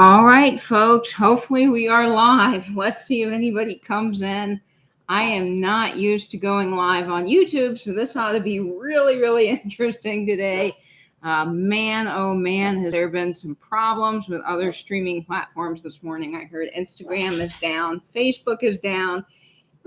All right, folks. Hopefully, we are live. Let's see if anybody comes in. I am not used to going live on YouTube, so this ought to be really, really interesting today. Man, oh man, has there been some problems with other streaming platforms this morning? I heard Instagram is down, Facebook is down,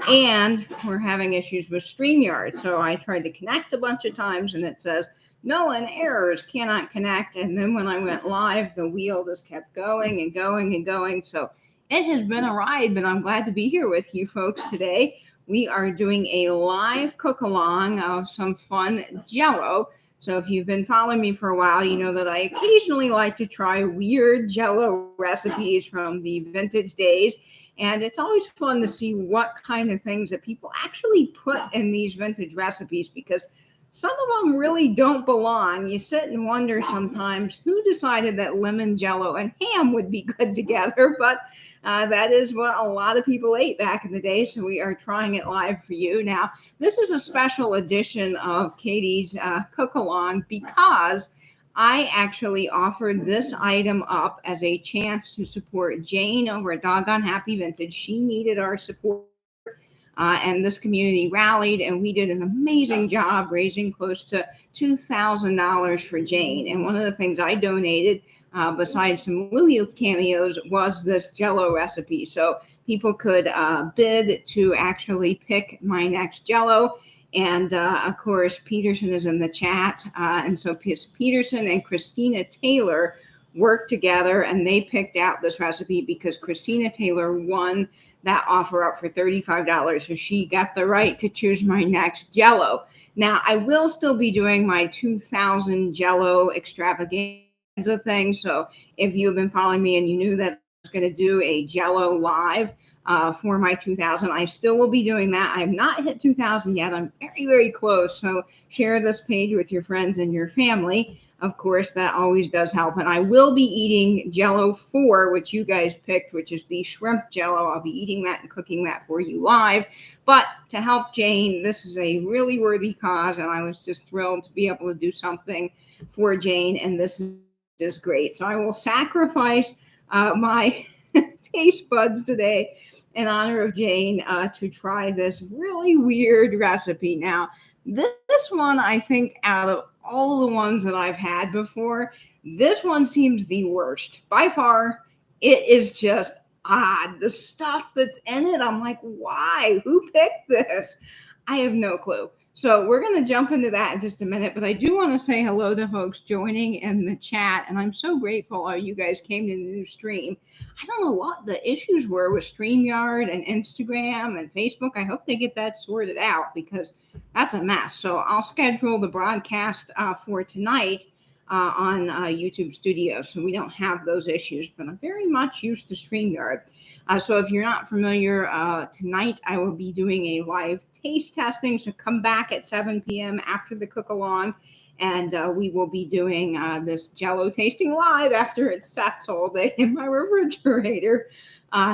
and we're having issues with StreamYard. So I tried to connect a bunch of times, and it says known errors, cannot connect. And then when I went live, the wheel just kept going and going and going. So it has been a ride, but I'm glad to be here with you folks today. We are doing a live cook along of some fun Jello. So if you've been following me for a while, you know that I occasionally like to try weird Jello recipes from the vintage days. And it's always fun to see what kind of things that people actually put in these vintage recipes, because some of them really don't belong. You sit and wonder sometimes who decided that lemon Jello and ham would be good together, but that is what a lot of people ate back in the day, so we are trying it live for you. Now, this is a special edition of Katie's cook-along because I actually offered this item up as a chance to support Jane over at Doggone Happy Vintage. She needed our support. And this community rallied, and we did an amazing job raising close to $2,000 for Jane. And one of the things I donated, besides some Louie cameos, was this Jello recipe. So people could bid to actually pick my next Jello. And of course, Peterson is in the chat. And so Peterson and Christina Taylor worked together, and they picked out this recipe because Christina Taylor won that offer up for $35. So she got the right to choose my next Jello. Now, I will still be doing my 2000 Jello extravaganza thing. So if you've been following me and you knew that I was going to do a Jello live for my 2000, I still will be doing that. I have not hit 2000 yet. I'm very, very close. So share this page with your friends and your family. Of course, that always does help. And I will be eating Jello 4, which you guys picked, which is the shrimp Jello. I'll be eating that and cooking that for you live. But to help Jane, this is a really worthy cause, and I was just thrilled to be able to do something for Jane, and this is great. So I will sacrifice my taste buds today in honor of Jane to try this really weird recipe. Now, this one, I think, out of all the ones that I've had before, this one seems the worst. By far, it is just odd. The stuff that's in it, I'm like, why? Who picked this? I have no clue. So we're going to jump into that in just a minute, but I do want to say hello to folks joining in the chat, and I'm so grateful you guys came to the new stream. I don't know what the issues were with StreamYard and Instagram and Facebook. I hope they get that sorted out because that's a mess. So I'll schedule the broadcast for tonight on YouTube Studio, so we don't have those issues, but I'm very much used to StreamYard. So if you're not familiar, tonight I will be doing a live taste testing, so come back at 7 p.m. after the cook-along, and we will be doing this Jello tasting live after it sets all day in my refrigerator.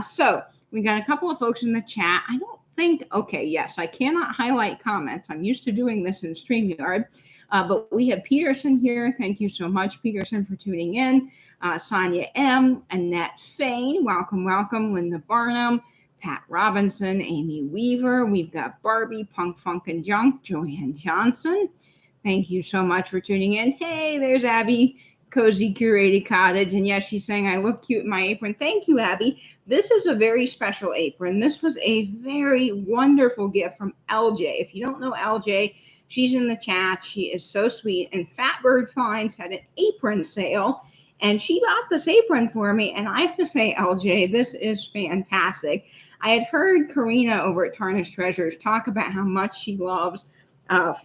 So we got a couple of folks in the chat. I don't think, okay, yes, I cannot highlight comments. I'm used to doing this in StreamYard. But we have Peterson here. Thank you so much, Peterson, for tuning in. Sonia M., Annette Fain, welcome, welcome. Linda Barnum, Pat Robinson, Amy Weaver. We've got Barbie, Punk, Funk, and Junk, Joanne Johnson. Thank you so much for tuning in. Hey, there's Abby, Cozy Curated Cottage. And yes, she's saying I look cute in my apron. Thank you, Abby. This is a very special apron. This was a very wonderful gift from LJ. If you don't know LJ, she's in the chat. She is so sweet. And Fatbird Finds had an apron sale, and she bought this apron for me. And I have to say, LJ, this is fantastic. I had heard Karina over at Tarnished Treasures talk about how much she loves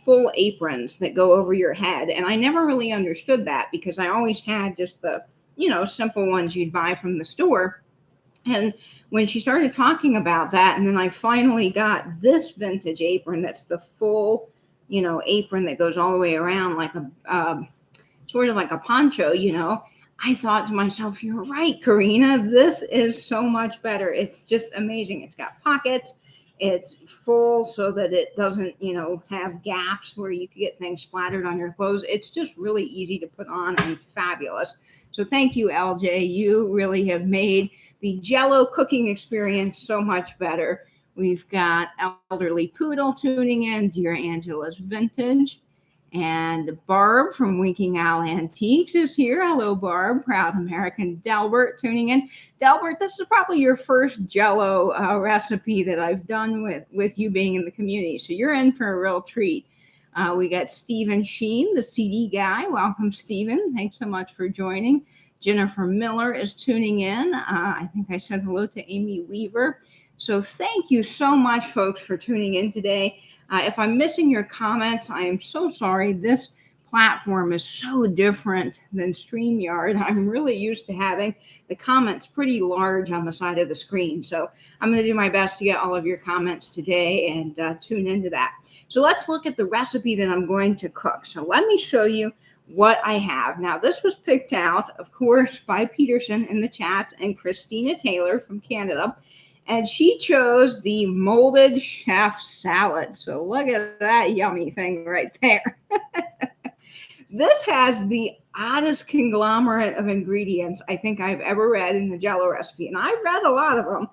full aprons that go over your head. And I never really understood that because I always had just the, simple ones you'd buy from the store. And when she started talking about that, and then I finally got this vintage apron that's the full apron that goes all the way around like a sort of like a poncho, I thought to myself, you're right, Karina, this is so much better. It's just amazing. It's got pockets. It's full so that it doesn't, have gaps where you could get things splattered on your clothes. It's just really easy to put on and fabulous. So thank you, LJ. You really have made the Jello cooking experience so much better. We've got Elderly Poodle tuning in, Dear Angela's Vintage. And Barb from Winking Owl Antiques is here. Hello, Barb. Proud American. Delbert tuning in. Delbert, this is probably your first Jello recipe that I've done with you being in the community. So you're in for a real treat. We got Stephen Sheen, the CD guy. Welcome, Stephen. Thanks so much for joining. Jennifer Miller is tuning in. I think I said hello to Amy Weaver. So thank you so much, folks, for tuning in today. If I'm missing your comments, I am so sorry. This platform is so different than StreamYard. I'm really used to having the comments pretty large on the side of the screen. So I'm going to do my best to get all of your comments today and tune into that. So let's look at the recipe that I'm going to cook. So let me show you what I have. Now, this was picked out, of course, by Peterson in the chats and Christina Taylor from Canada. And she chose the molded chef salad. So look at that yummy thing right there. This has the oddest conglomerate of ingredients I think I've ever read in the Jello recipe. And I've read a lot of them.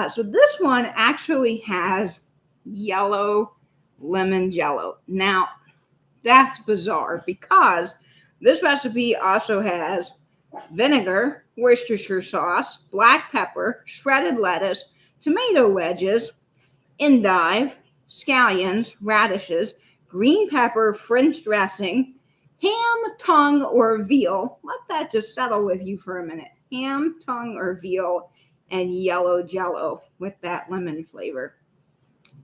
So this one actually has yellow lemon Jello. Now, that's bizarre because this recipe also has vinegar, Worcestershire sauce, black pepper, shredded lettuce, tomato wedges, endive, scallions, radishes, green pepper, French dressing, ham, tongue, or veal. Let that just settle with you for a minute. Ham, tongue, or veal, and yellow Jello with that lemon flavor.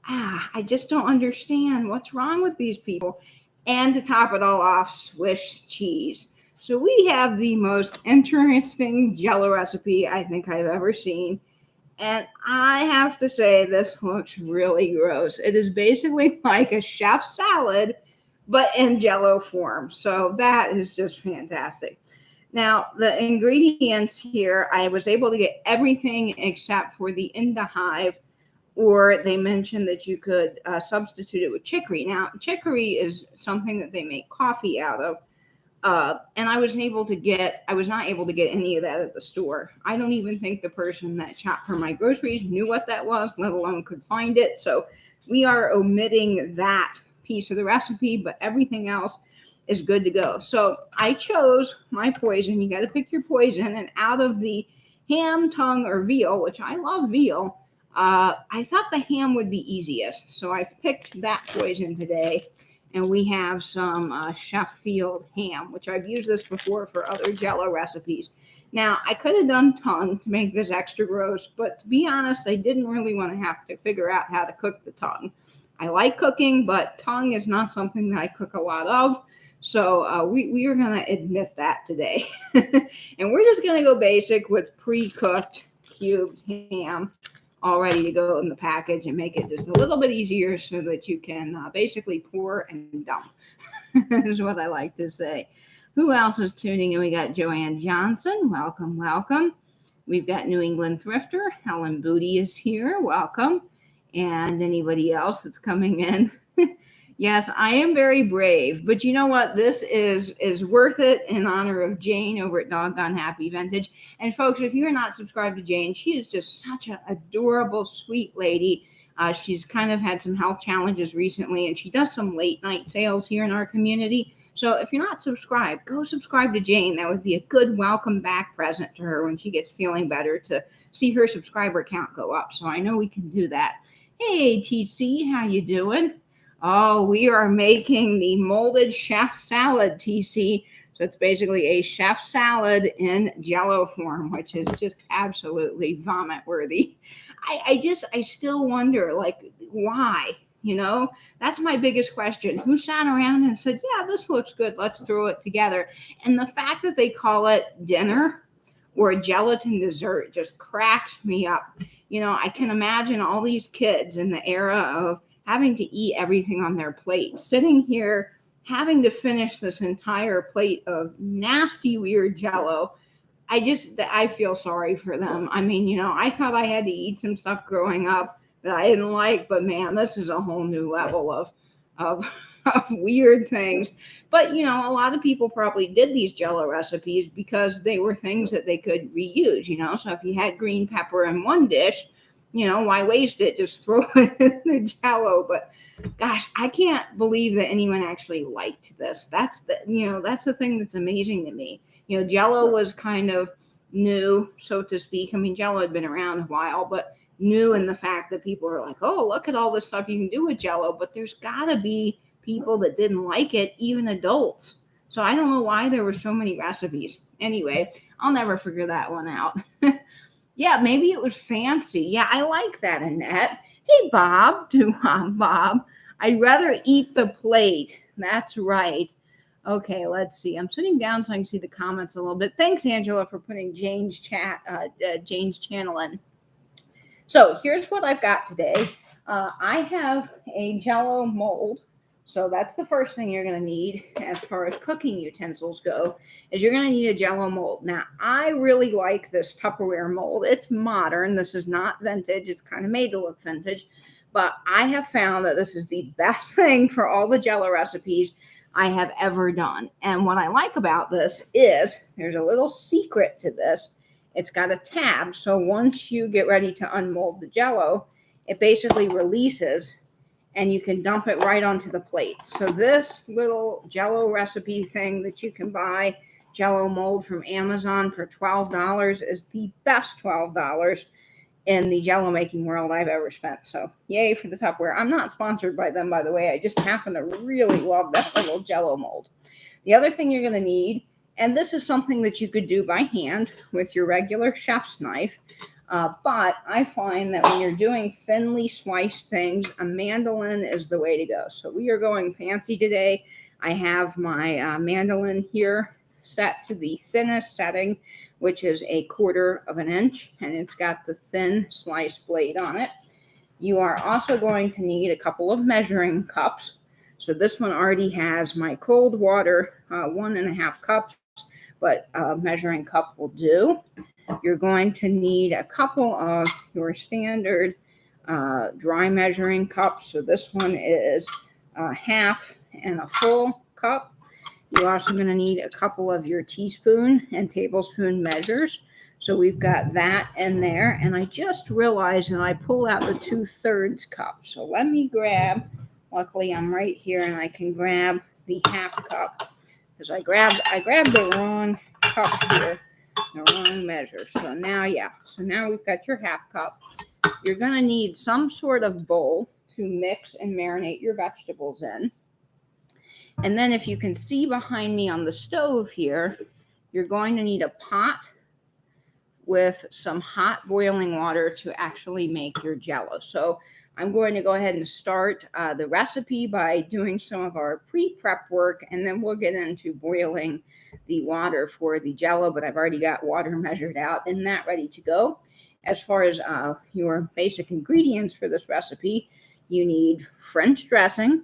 I just don't understand what's wrong with these people. And to top it all off, Swiss cheese. So we have the most interesting Jello recipe I think I've ever seen. And I have to say, this looks really gross. It is basically like a chef salad, but in Jello form. So that is just fantastic. Now, the ingredients here, I was able to get everything except for the endive, or they mentioned that you could substitute it with chicory. Now, chicory is something that they make coffee out of. And I was not able to get any of that at the store. I don't even think the person that shopped for my groceries knew what that was, let alone could find it. So we are omitting that piece of the recipe, but everything else is good to go. So I chose my poison. You got to pick your poison. And out of the ham, tongue, or veal, which I love veal, I thought the ham would be easiest. So I've picked that poison today. And we have some Sheffield ham, which I've used this before for other Jello recipes. Now, I could have done tongue to make this extra gross, but to be honest, I didn't really want to have to figure out how to cook the tongue. I like cooking, but tongue is not something that I cook a lot of. So we are going to admit that today. And we're just going to go basic with pre-cooked cubed ham, all ready to go in the package, and make it just a little bit easier so that you can basically pour and dump. Is what I like to say. Who else is tuning in? We got Joanne Johnson. Welcome, welcome. We've got New England Thrifter. Helen Booty is here. Welcome. And anybody else that's coming in. Yes, I am very brave, but you know what? This is worth it in honor of Jane over at Doggone Happy Vintage. And folks, if you're not subscribed to Jane, she is just such an adorable, sweet lady. She's kind of had some health challenges recently, and she does some late night sales here in our community. So if you're not subscribed, go subscribe to Jane. That would be a good welcome back present to her when she gets feeling better, to see her subscriber count go up. So I know we can do that. Hey, TC, how you doing? Oh, we are making the molded chef salad, TC. So it's basically a chef salad in Jello form, which is just absolutely vomit worthy. I still wonder, like, why? You know, that's my biggest question. Who sat around and said, yeah, this looks good, let's throw it together? And the fact that they call it dinner or gelatin dessert just cracks me up. You know, I can imagine all these kids in the era of having to eat everything on their plate, sitting here having to finish this entire plate of nasty, weird Jello. I feel sorry for them. I mean, you know, I thought I had to eat some stuff growing up that I didn't like, but man, this is a whole new level of of weird things. But you know, a lot of people probably did these Jello recipes because they were things that they could reuse. You know, so if you had green pepper in one dish, you know, why waste it? Just throw it in the Jello. But gosh, I can't believe that anyone actually liked this. That's the, you know, that's the thing that's amazing to me. You know, Jello was kind of new, so to speak. I mean, Jello had been around a while, but new in the fact that people are like, oh, look at all this stuff you can do with Jello. But there's got to be people that didn't like it, even adults. So I don't know why there were so many recipes. Anyway, I'll never figure that one out. Yeah, maybe it was fancy. Yeah, I like that, Annette. Hey, Bob, Bob. I'd rather eat the plate. That's right. Okay, let's see. I'm sitting down so I can see the comments a little bit. Thanks, Angela, for putting Jane's channel in. So here's what I've got today. I have a Jello mold. So that's the first thing you're going to need as far as cooking utensils go, is you're going to need a Jello mold. Now, I really like this Tupperware mold. It's modern. This is not vintage. It's kind of made to look vintage. But I have found that this is the best thing for all the Jello recipes I have ever done. And what I like about this is there's a little secret to this. It's got a tab. So once you get ready to unmold the Jello, it basically releases and you can dump it right onto the plate. So this little Jello recipe thing that you can buy, Jello mold from Amazon for $12, is the best $12 in the Jello making world I've ever spent. So yay for the Tupperware. I'm not sponsored by them, by the way. I just happen to really love that little Jello mold. The other thing you're going to need, and this is something that you could do by hand with your regular chef's knife, but I find that when you're doing thinly sliced things, a mandolin is the way to go. So we are going fancy today. I have my mandolin here set to the thinnest setting, which is 1/4 of an inch, and it's got the thin slice blade on it. You are also going to need a couple of measuring cups. So this one already has my cold water, 1.5 cups, but a measuring cup will do. You're going to need a couple of your standard dry measuring cups. So this one is a half and a full cup. You're also going to need a couple of your teaspoon and tablespoon measures. So we've got that in there. And I just realized that I pulled out the 2/3 cup. So let me grab, luckily I'm right here and I can grab the half cup, because I grabbed the wrong cup here. The wrong measure. So now we've got your half cup. You're going to need some sort of bowl to mix and marinate your vegetables in. And then if you can see behind me on the stove here, you're going to need a pot with some hot boiling water to actually make your Jello. So I'm going to go ahead and start the recipe by doing some of our pre-prep work, and then we'll get into boiling the water for the Jello, but I've already got water measured out and that ready to go. As far as your basic ingredients for this recipe, you need French dressing.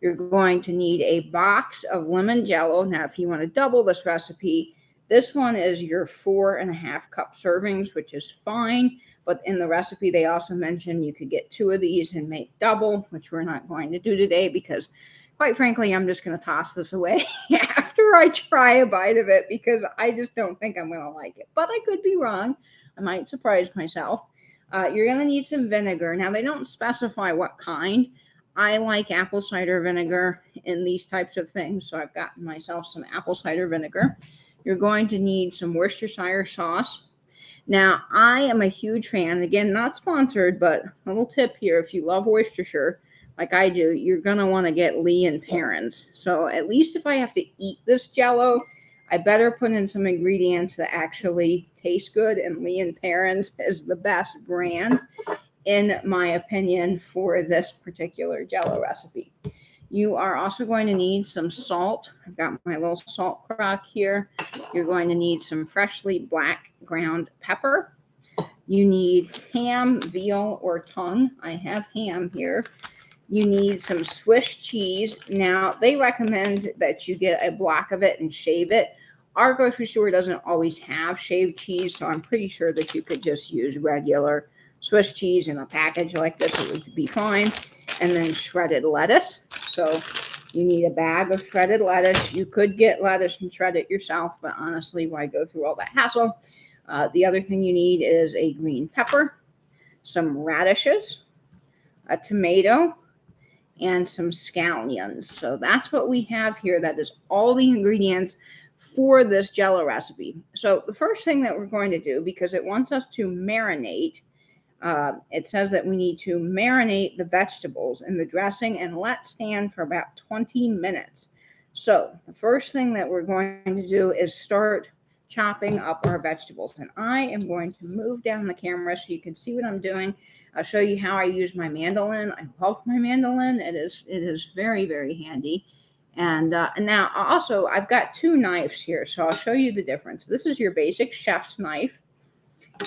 You're going to need a box of lemon Jello. Now, if you want to double this recipe, this one is your 4.5 cup servings, which is fine. But in the recipe, they also mentioned you could get 2 of these and make double, which we're not going to do today because, quite frankly, I'm just going to toss this away after I try a bite of it because I just don't think I'm going to like it. But I could be wrong. I might surprise myself. You're going to need some vinegar. Now, they don't specify what kind. I like apple cider vinegar in these types of things, so I've gotten myself some apple cider vinegar. You're going to need some Worcestershire sauce. Now, I am a huge fan, again, not sponsored, but a little tip here. If you love Worcestershire, like I do, you're going to want to get Lee and Perrins. So at least if I have to eat this Jello, I better put in some ingredients that actually taste good, and Lee and Perrins is the best brand, in my opinion, for this particular Jello recipe. You are also going to need some salt. I've got my little salt crock here. You're going to need some freshly black ground pepper. You need ham, veal, or tongue. I have ham here. You need some Swiss cheese. Now, they recommend that you get a block of it and shave it. Our grocery store doesn't always have shaved cheese, so I'm pretty sure that you could just use regular Swiss cheese in a package like this, it would be fine. And then shredded lettuce. So you need a bag of shredded lettuce. You could get lettuce and shred it yourself, but honestly, why go through all that hassle? The other thing you need is a green pepper, some radishes, a tomato, and some scallions. So that's what we have here. That is all the ingredients for this Jello recipe. So the first thing that we're going to do, because it wants us to marinate, it says that we need to marinate the vegetables in the dressing and let stand for about 20 minutes. So the first thing that we're going to do is start chopping up our vegetables. And I am going to move down the camera so you can see what I'm doing. I'll show you how I use my mandolin. I love my mandolin. It is very, very handy. And now also I've got two knives here, so I'll show you the difference. This is your basic chef's knife.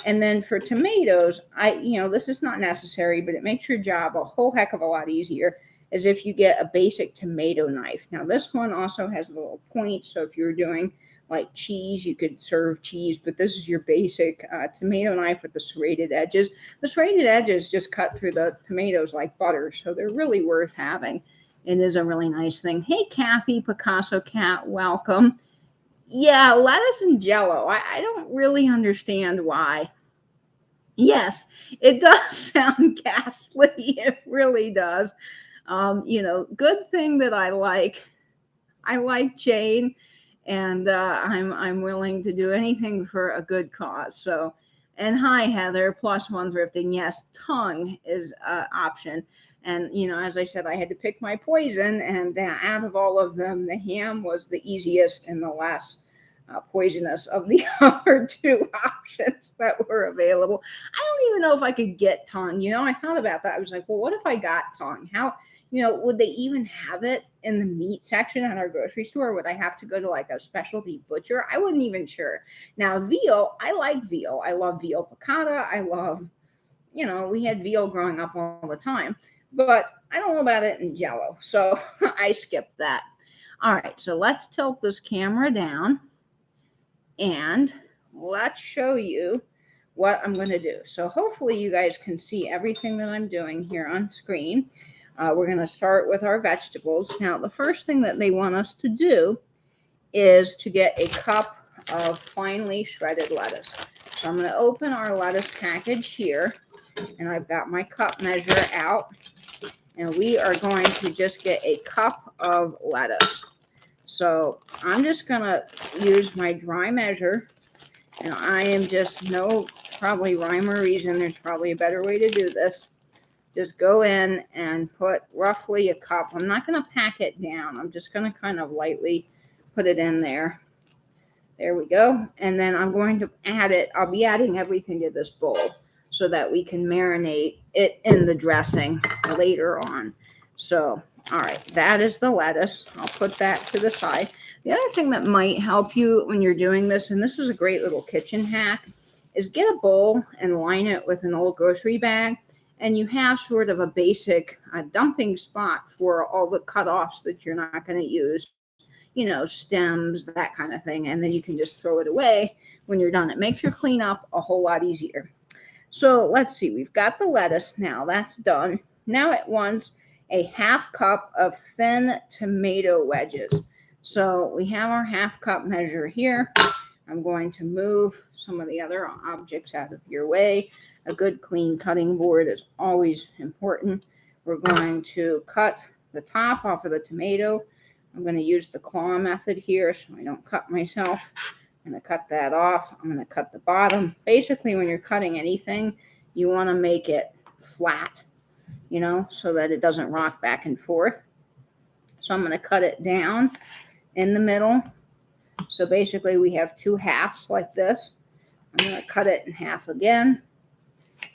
And then for tomatoes, this is not necessary, but it makes your job a whole heck of a lot easier as if you get a basic tomato knife. Now this one also has a little point, so if you're doing like cheese, you could serve cheese, but this is your basic tomato knife with the serrated edges. The serrated edges just cut through the tomatoes like butter, so they're really worth having. It is a really nice thing. Hey, Kathy, Picasso Cat, welcome. Yeah, lettuce and Jello. I don't really understand why. Yes, it does sound ghastly. It really does. Good thing that I like Jane, and I'm willing to do anything for a good cause. So, and hi Heather, +1 thrifting. Yes, tongue is an option. And as I said, I had to pick my poison, and out of all of them, the ham was the easiest and the less poisonous of the other two options that were available. I don't even know if I could get tongue. I thought about that. I was like, well, what if I got tongue? How? Would they even have it in the meat section at our grocery store? Would I have to go to like a specialty butcher? I wasn't even sure. Now, veal, I like veal. I love veal piccata. I love, we had veal growing up all the time, but I don't know about it in Jello. So I skipped that. All right, so let's tilt this camera down and let's show you what I'm going to do. So hopefully you guys can see everything that I'm doing here on screen. We're going to start with our vegetables. Now, the first thing that they want us to do is to get a cup of finely shredded lettuce. So I'm going to open our lettuce package here, and I've got my cup measure out, and we are going to just get a cup of lettuce. So I'm just going to use my dry measure, and I am just probably rhyme or reason. There's probably a better way to do this. Just go in and put roughly a cup. I'm not going to pack it down. I'm just going to kind of lightly put it in there. There we go. And then I'm going to add it. I'll be adding everything to this bowl so that we can marinate it in the dressing later on. So, all right, that is the lettuce. I'll put that to the side. The other thing that might help you when you're doing this, and this is a great little kitchen hack, is get a bowl and line it with an old grocery bag. And you have sort of a basic dumping spot for all the cutoffs that you're not going to use, stems, that kind of thing. And then you can just throw it away when you're done. It makes your cleanup a whole lot easier. So let's see. We've got the lettuce now. That's done. Now it wants a half cup of thin tomato wedges. So we have our half cup measure here. I'm going to move some of the other objects out of your way. A good clean cutting board is always important. We're going to cut the top off of the tomato. I'm going to use the claw method here so I don't cut myself. I'm going to cut that off. I'm going to cut the bottom. Basically, when you're cutting anything, you want to make it flat, so that it doesn't rock back and forth. So I'm going to cut it down in the middle. So basically we have two halves like this. I'm going to cut it in half again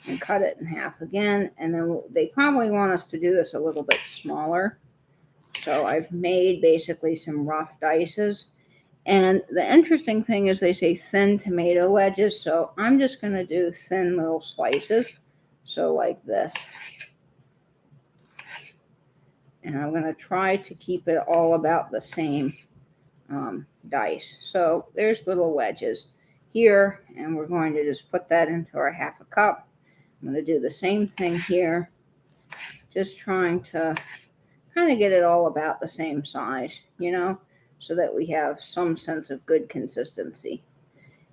and cut it in half again. And then they probably want us to do this a little bit smaller. So I've made basically some rough dices. And the interesting thing is they say thin tomato wedges. So I'm just going to do thin little slices. So like this. And I'm going to try to keep it all about the same dice. So there's little wedges here, and we're going to just put that into our half a cup. I'm going to do the same thing here, just trying to kind of get it all about the same size, so that we have some sense of good consistency.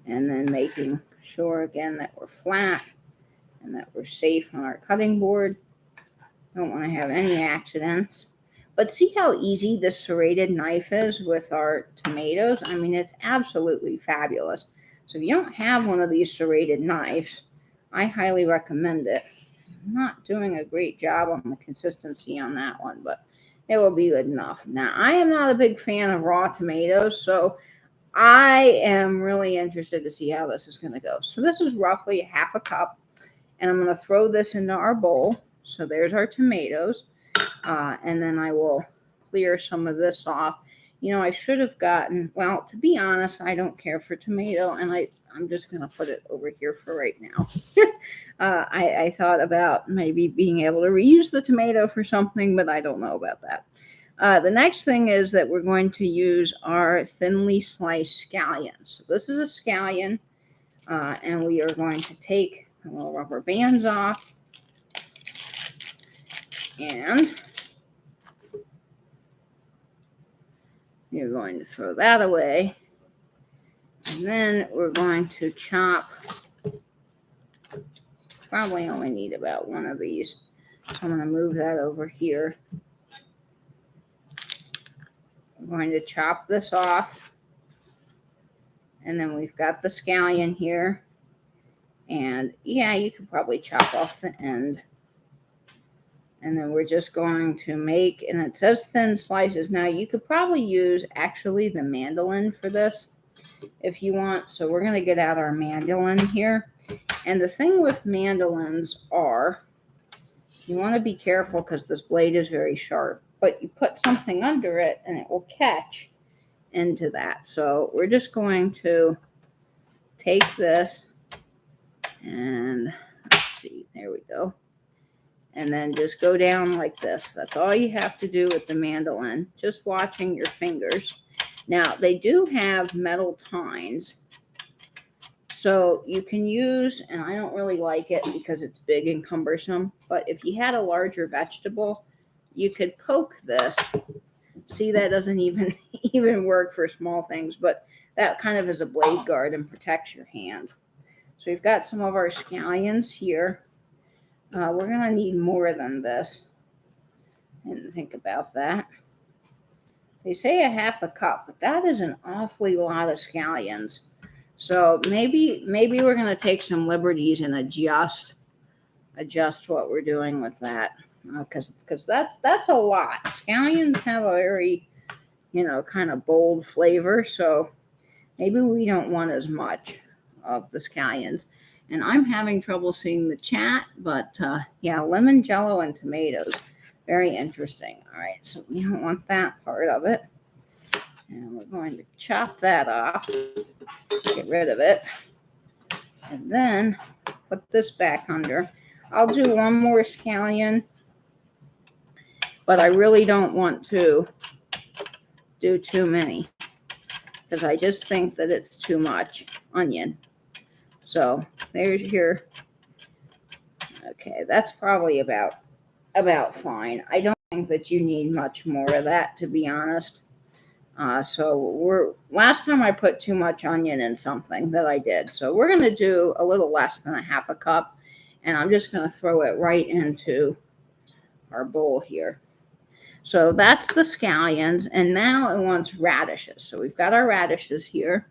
And then making sure again that we're flat and that we're safe on our cutting board. Don't want to have any accidents. But see how easy this serrated knife is with our tomatoes? I mean, it's absolutely fabulous. So if you don't have one of these serrated knives, I highly recommend it. I'm not doing a great job on the consistency on that one, but it will be good enough. Now, I am not a big fan of raw tomatoes, so I am really interested to see how this is going to go. So this is roughly half a cup, and I'm going to throw this into our bowl. So there's our tomatoes, and then I will clear some of this off. I should have gotten, well, to be honest, I don't care for tomato, and I'm just going to put it over here for right now. I thought about maybe being able to reuse the tomato for something, but I don't know about that. The next thing is that we're going to use our thinly sliced scallions. So this is a scallion, and we are going to take the little rubber bands off, and you're going to throw that away. And then we're going to chop. Probably only need about one of these. So I'm going to move that over here. I'm going to chop this off. And then we've got the scallion here. And yeah, you could probably chop off the end. And then we're just going to make, and it says thin slices. Now you could probably use actually the mandolin for this if you want. So we're going to get out our mandolin here. And the thing with mandolins are, you want to be careful because this blade is very sharp, but you put something under it and it will catch into that. So we're just going to take this and let's see, there we go. And then just go down like this. That's all you have to do with the mandolin, just watching your fingers. Now, they do have metal tines, so you can use, and I don't really like it because it's big and cumbersome, but if you had a larger vegetable, you could poke this. See, that doesn't even work for small things, but that kind of is a blade guard and protects your hand. So we've got some of our scallions here. We're going to need more than this. And think about that. They say a half a cup, but that is an awfully lot of scallions. So maybe we're going to take some liberties and adjust what we're doing with that. Because that's a lot. Scallions have a very, kind of bold flavor. So maybe we don't want as much of the scallions. And I'm having trouble seeing the chat, but yeah, lemon, Jello, and tomatoes. Very interesting. All right, so we don't want that part of it. And we're going to chop that off, get rid of it, and then put this back under. I'll do one more scallion, but I really don't want to do too many because I just think that it's too much onion. So there's your, okay, that's probably about fine. I don't think that you need much more of that, to be honest. So last time I put too much onion in something that I did. So we're going to do a little less than a half a cup, and I'm just going to throw it right into our bowl here. So that's the scallions, and now it wants radishes. So we've got our radishes here.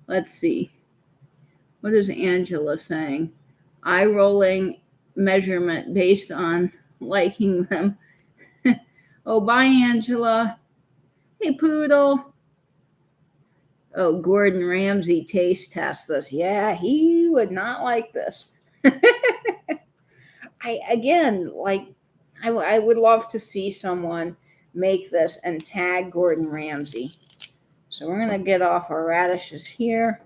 Let's see. What is Angela saying? Eye rolling measurement based on liking them. Oh, bye, Angela. Hey, Poodle. Oh, Gordon Ramsay taste test this. Yeah, he would not like this. I would love to see someone make this and tag Gordon Ramsay. So we're going to get off our radishes here.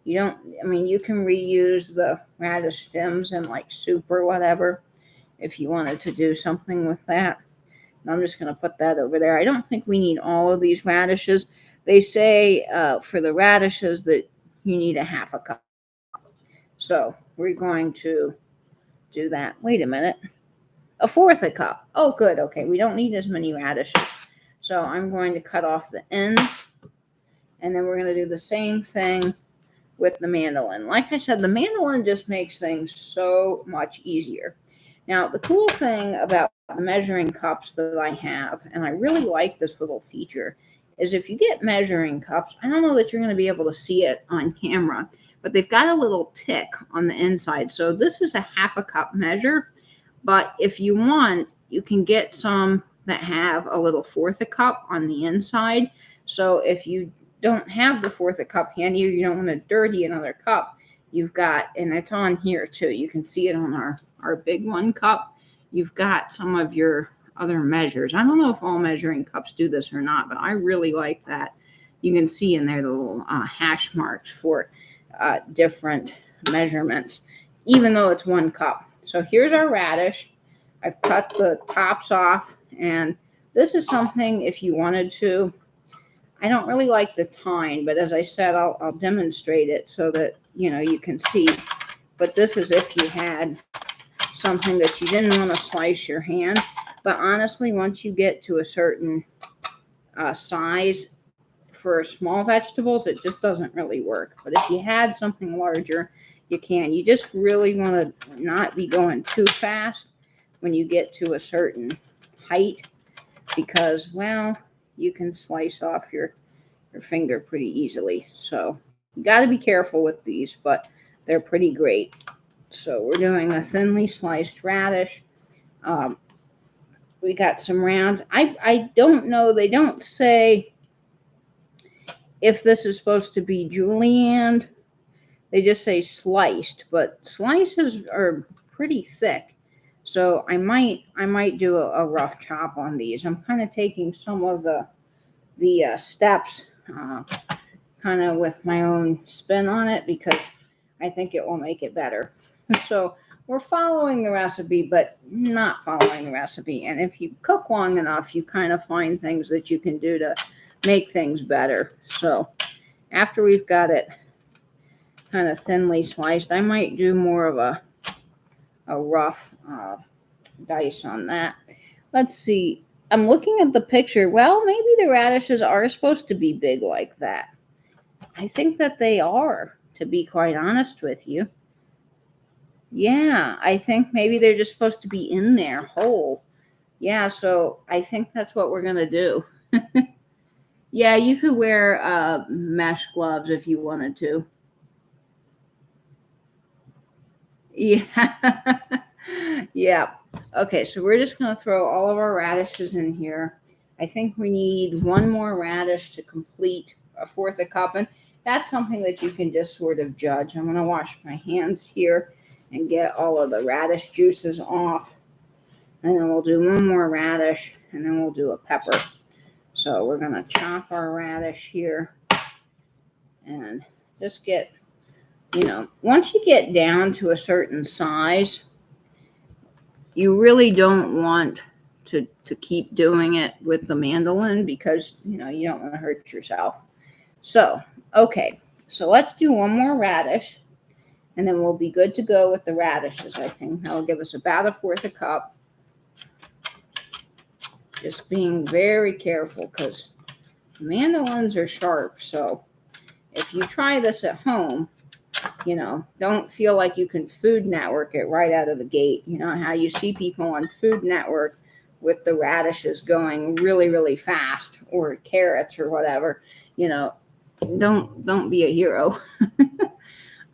You can reuse the radish stems in like soup or whatever if you wanted to do something with that. And I'm just going to put that over there. I don't think we need all of these radishes. They say for the radishes that you need a half a cup. So we're going to do that. Wait a minute. 1/4 a cup. Oh, good. Okay, we don't need as many radishes. So I'm going to cut off the ends, and then we're going to do the same thing with the mandolin. Like I said, the mandolin just makes things so much easier. Now, the cool thing about the measuring cups that I have, and I really like this little feature, is if you get measuring cups, I don't know that you're going to be able to see it on camera, but they've got a little tick on the inside. So this is a 1/2 cup measure, but if you want, you can get some that have a little 1/4 cup on the inside. So if you don't have the 1/4 cup handy, or you don't want to dirty another cup, you've got, and it's on here too, you can see it on our big 1 cup. You've got some of your other measures. I don't know if all measuring cups do this or not, but I really like that. You can see in there the little hash marks for different measurements, even though it's 1 cup. So here's our radish. I've cut the tops off, and this is something, if you wanted to, I don't really like the tine, but as I said, I'll demonstrate it so that, you can see. But this is if you had something that you didn't want to slice your hand. But honestly, once you get to a certain size for small vegetables, it just doesn't really work. But if you had something larger, you can. You just really want to not be going too fast when you get to a certain height, because, well, you can slice off your finger pretty easily. So you got to be careful with these, but they're pretty great. So we're doing a thinly sliced radish. We got some rounds. I don't know. They don't say if this is supposed to be julienned. They just say sliced, but slices are pretty thick. So I might do a rough chop on these. I'm kind of taking some of the steps kind of with my own spin on it, because I think it will make it better. So we're following the recipe, but not following the recipe. And if you cook long enough, you kind of find things that you can do to make things better. So after we've got it kind of thinly sliced, I might do more of a rough dice on that. Let's see. I'm looking at the picture. Well, maybe the radishes are supposed to be big like that. I think that they are, to be quite honest with you. Yeah, I think maybe they're just supposed to be in there whole. Yeah, so I think that's what we're going to do. Yeah, you could wear mesh gloves if you wanted to. Yeah. Yeah. Okay, so we're just going to throw all of our radishes in here. I think we need 1 more radish to complete 1/4 cup. And that's something that you can just sort of judge. I'm going to wash my hands here and get all of the radish juices off. And then we'll do 1 more radish, and then we'll do a pepper. So we're going to chop our radish here and just get, once you get down to a certain size, you really don't want to keep doing it with the mandolin, because, you don't want to hurt yourself. So, okay, so let's do 1 more radish, and then we'll be good to go with the radishes. I think that'll give us about 1/4 cup. Just being very careful, because mandolins are sharp. So if you try this at home, don't feel like you can Food Network it right out of the gate. You know how you see people on Food Network with the radishes going really, really fast, or carrots or whatever. Don't be a hero.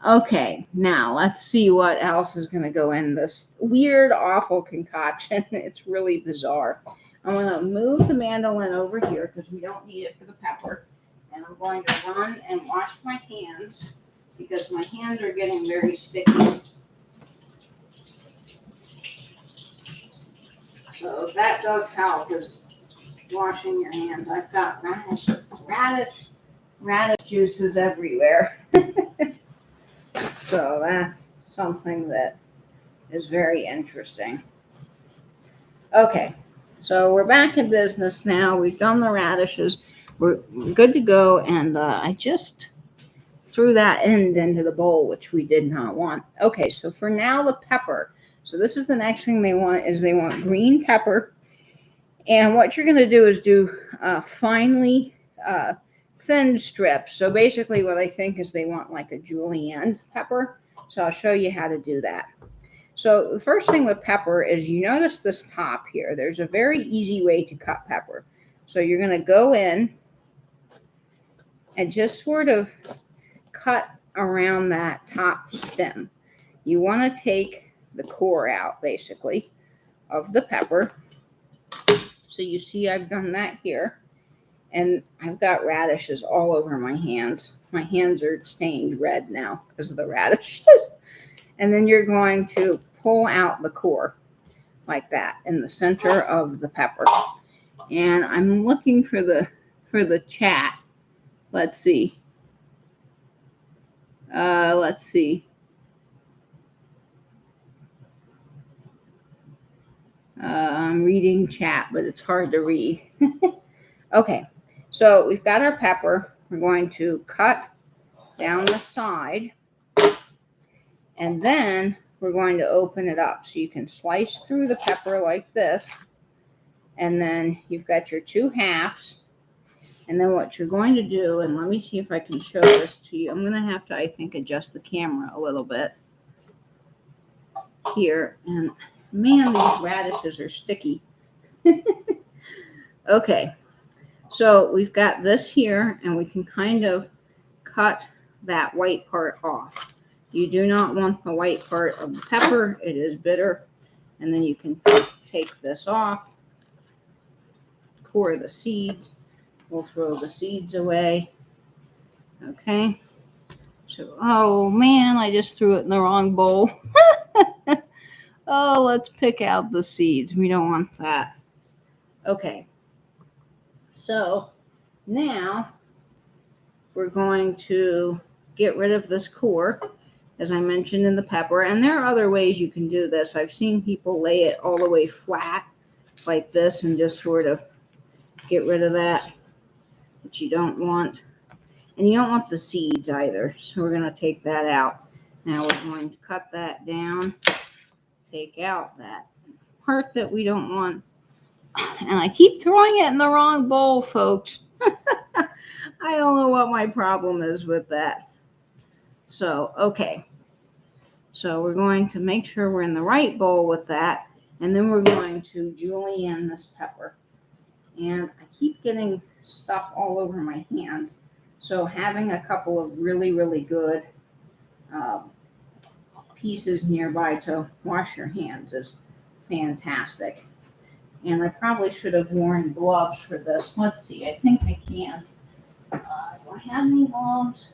Okay, now let's see what else is going to go in this weird, awful concoction. It's really bizarre. I'm going to move the mandolin over here because we don't need it for the pepper. And I'm going to run and wash my hands because my hands are getting very sticky. So that does help, is washing your hands. I've got radish juices everywhere. So that's something that is very interesting. Okay, so we're back in business now. We've done the radishes. We're good to go. And I just threw that end into the bowl, which we did not want. Okay, so for now, the pepper. So this is the next thing they want, is they want green pepper. And what you're going to do is do finely thin strips. So basically what I think is they want like a julienne pepper. So I'll show you how to do that. So the first thing with pepper is, you notice this top here. There's a very easy way to cut pepper. So you're going to go in and just sort of cut around that top stem. You want to take the core out, basically, of the pepper. So you see I've done that here. And I've got radishes all over my hands. My hands are stained red now because of the radishes. And then you're going to pull out the core like that in the center of the pepper. And I'm looking for the chat. Let's see. Let's see. I'm reading chat, but it's hard to read. Okay, so we've got our pepper. We're going to cut down the side, and then we're going to open it up. So you can slice through the pepper like this, and then you've got your two halves. And then what you're going to do, and let me see if I can show this to you. I'm going to have to, I think, adjust the camera a little bit here. And man, these radishes are sticky. Okay, so we've got this here, and we can kind of cut that white part off. You do not want the white part of the pepper. It is bitter. And then you can take this off, core the seeds. We'll throw the seeds away. Okay. So, oh man, I just threw it in the wrong bowl. Oh, let's pick out the seeds. We don't want that. Okay. So now we're going to get rid of this core, as I mentioned in the pepper. And there are other ways you can do this. I've seen people lay it all the way flat like this and just sort of get rid of that. But you don't want, and you don't want the seeds either. So we're going to take that out. Now we're going to cut that down, take out that part that we don't want. And I keep throwing it in the wrong bowl, folks. I don't know what my problem is with that. So, okay. So we're going to make sure we're in the right bowl with that. And then we're going to julienne this pepper. And I keep getting stuff all over my hands. So having a couple of really, really good pieces nearby to wash your hands is fantastic. And I probably should have worn gloves for this. Let's see. I think I can. Do I have any gloves?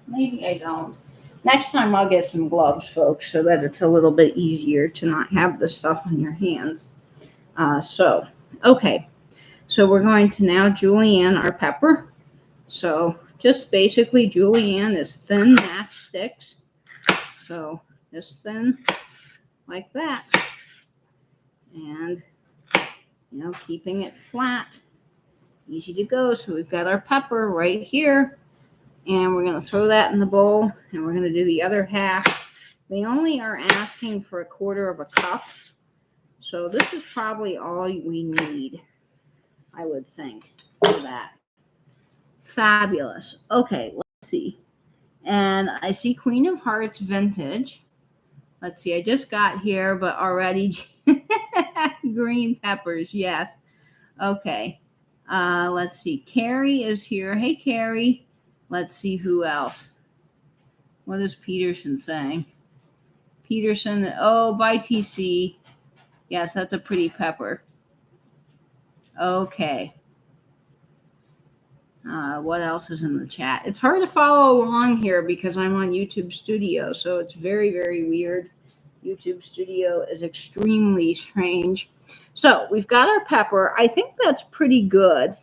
Maybe I don't. Next time I'll get some gloves, folks, so that it's a little bit easier to not have the stuff on your hands. Okay. So we're going to now julienne our pepper. So just basically julienne is thin matchsticks. So just thin like that. And, keeping it flat. Easy to go. So we've got our pepper right here. And we're going to throw that in the bowl. And we're going to do the other half. They only are asking for 1/4 cup. So this is probably all we need, I would think, for that. Fabulous. Okay, let's see. And I see Queen of Hearts Vintage. Let's see, I just got here, but already green peppers, yes. Okay. Let's see. Carrie is here. Hey, Carrie. Let's see who else. What is Peterson saying? Peterson, oh, by TC. Yes, that's a pretty pepper. Okay. What else is in the chat? It's hard to follow along here because I'm on YouTube Studio, so it's very, very weird. YouTube Studio is extremely strange. So we've got our pepper. I think that's pretty good.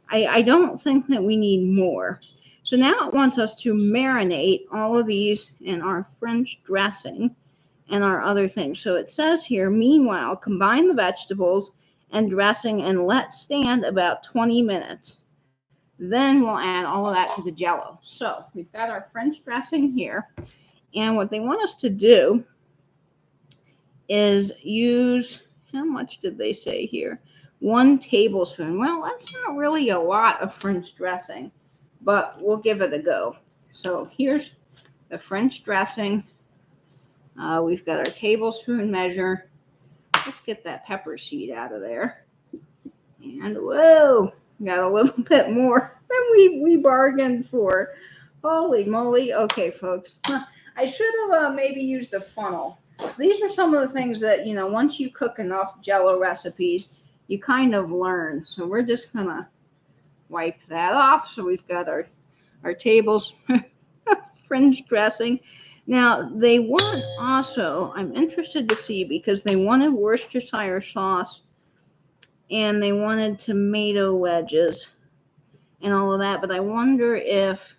I don't think that we need more. So now it wants us to marinate all of these in our French dressing and our other things. So it says here, meanwhile, combine the vegetables and dressing and let stand about 20 minutes. Then we'll add all of that to the Jello. So we've got our French dressing here. And what they want us to do is use, how much did they say here? 1 tablespoon. Well, that's not really a lot of French dressing, but we'll give it a go. So here's the French dressing. We've got our tablespoon measure. Let's get that pepper seed out of there. And whoa, got a little bit more than we bargained for. Holy moly. Okay, folks. I should have maybe used a funnel. So these are some of the things that, once you cook enough Jello recipes, you kind of learn. So we're just going to wipe that off. So we've got our tables French dressing. Now, they want also, I'm interested to see, because they wanted Worcestershire sauce and they wanted tomato wedges and all of that. But I wonder if,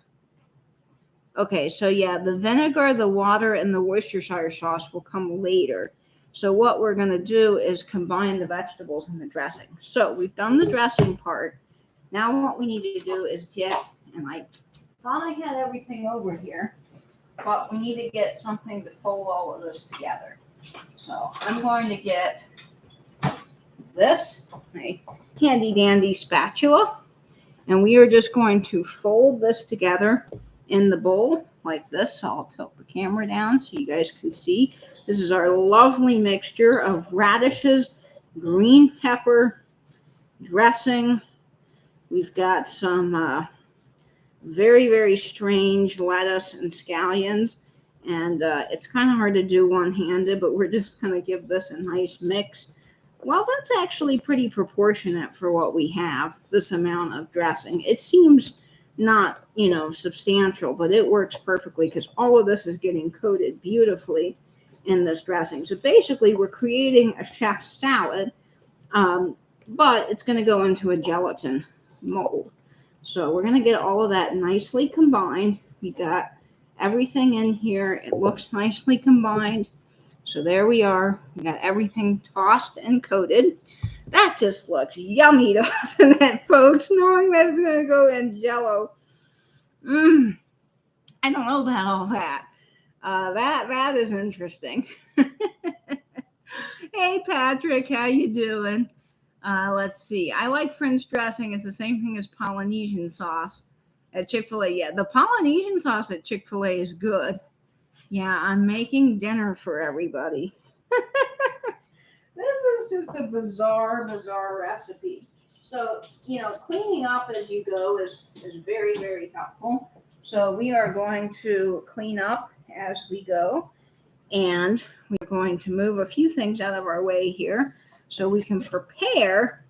okay, so yeah, the vinegar, the water, and the Worcestershire sauce will come later. So what we're going to do is combine the vegetables and the dressing. So we've done the dressing part. Now what we need to do is get, and I thought I had everything over here, but we need to get something to fold all of this together. So I'm going to get this, a handy dandy spatula, and we are just going to fold this together in the bowl like this. So I'll tilt the camera down so you guys can see. This is our lovely mixture of radishes, green pepper, dressing. We've got some very, very strange lettuce and scallions. And it's kind of hard to do one-handed, but we're just going to give this a nice mix. Well, that's actually pretty proportionate for what we have, this amount of dressing. It seems not, substantial, but it works perfectly because all of this is getting coated beautifully in this dressing. So basically, we're creating a chef's salad, but it's going to go into a gelatin mold. So we're going to get all of that nicely combined. We got everything in here. It looks nicely combined. So there we are. We got everything tossed and coated. That just looks yummy, doesn't it, folks? Knowing that it's going to go in Jello. I don't know about all that. That is interesting. Hey, Patrick, how you doing? Let's see. I like French dressing. It's the same thing as Polynesian sauce at Chick-fil-A. Yeah, the Polynesian sauce at Chick-fil-A is good. Yeah, I'm making dinner for everybody. This is just a bizarre recipe. So, cleaning up as you go is very, very helpful. So we are going to clean up as we go. And we're going to move a few things out of our way here so we can prepare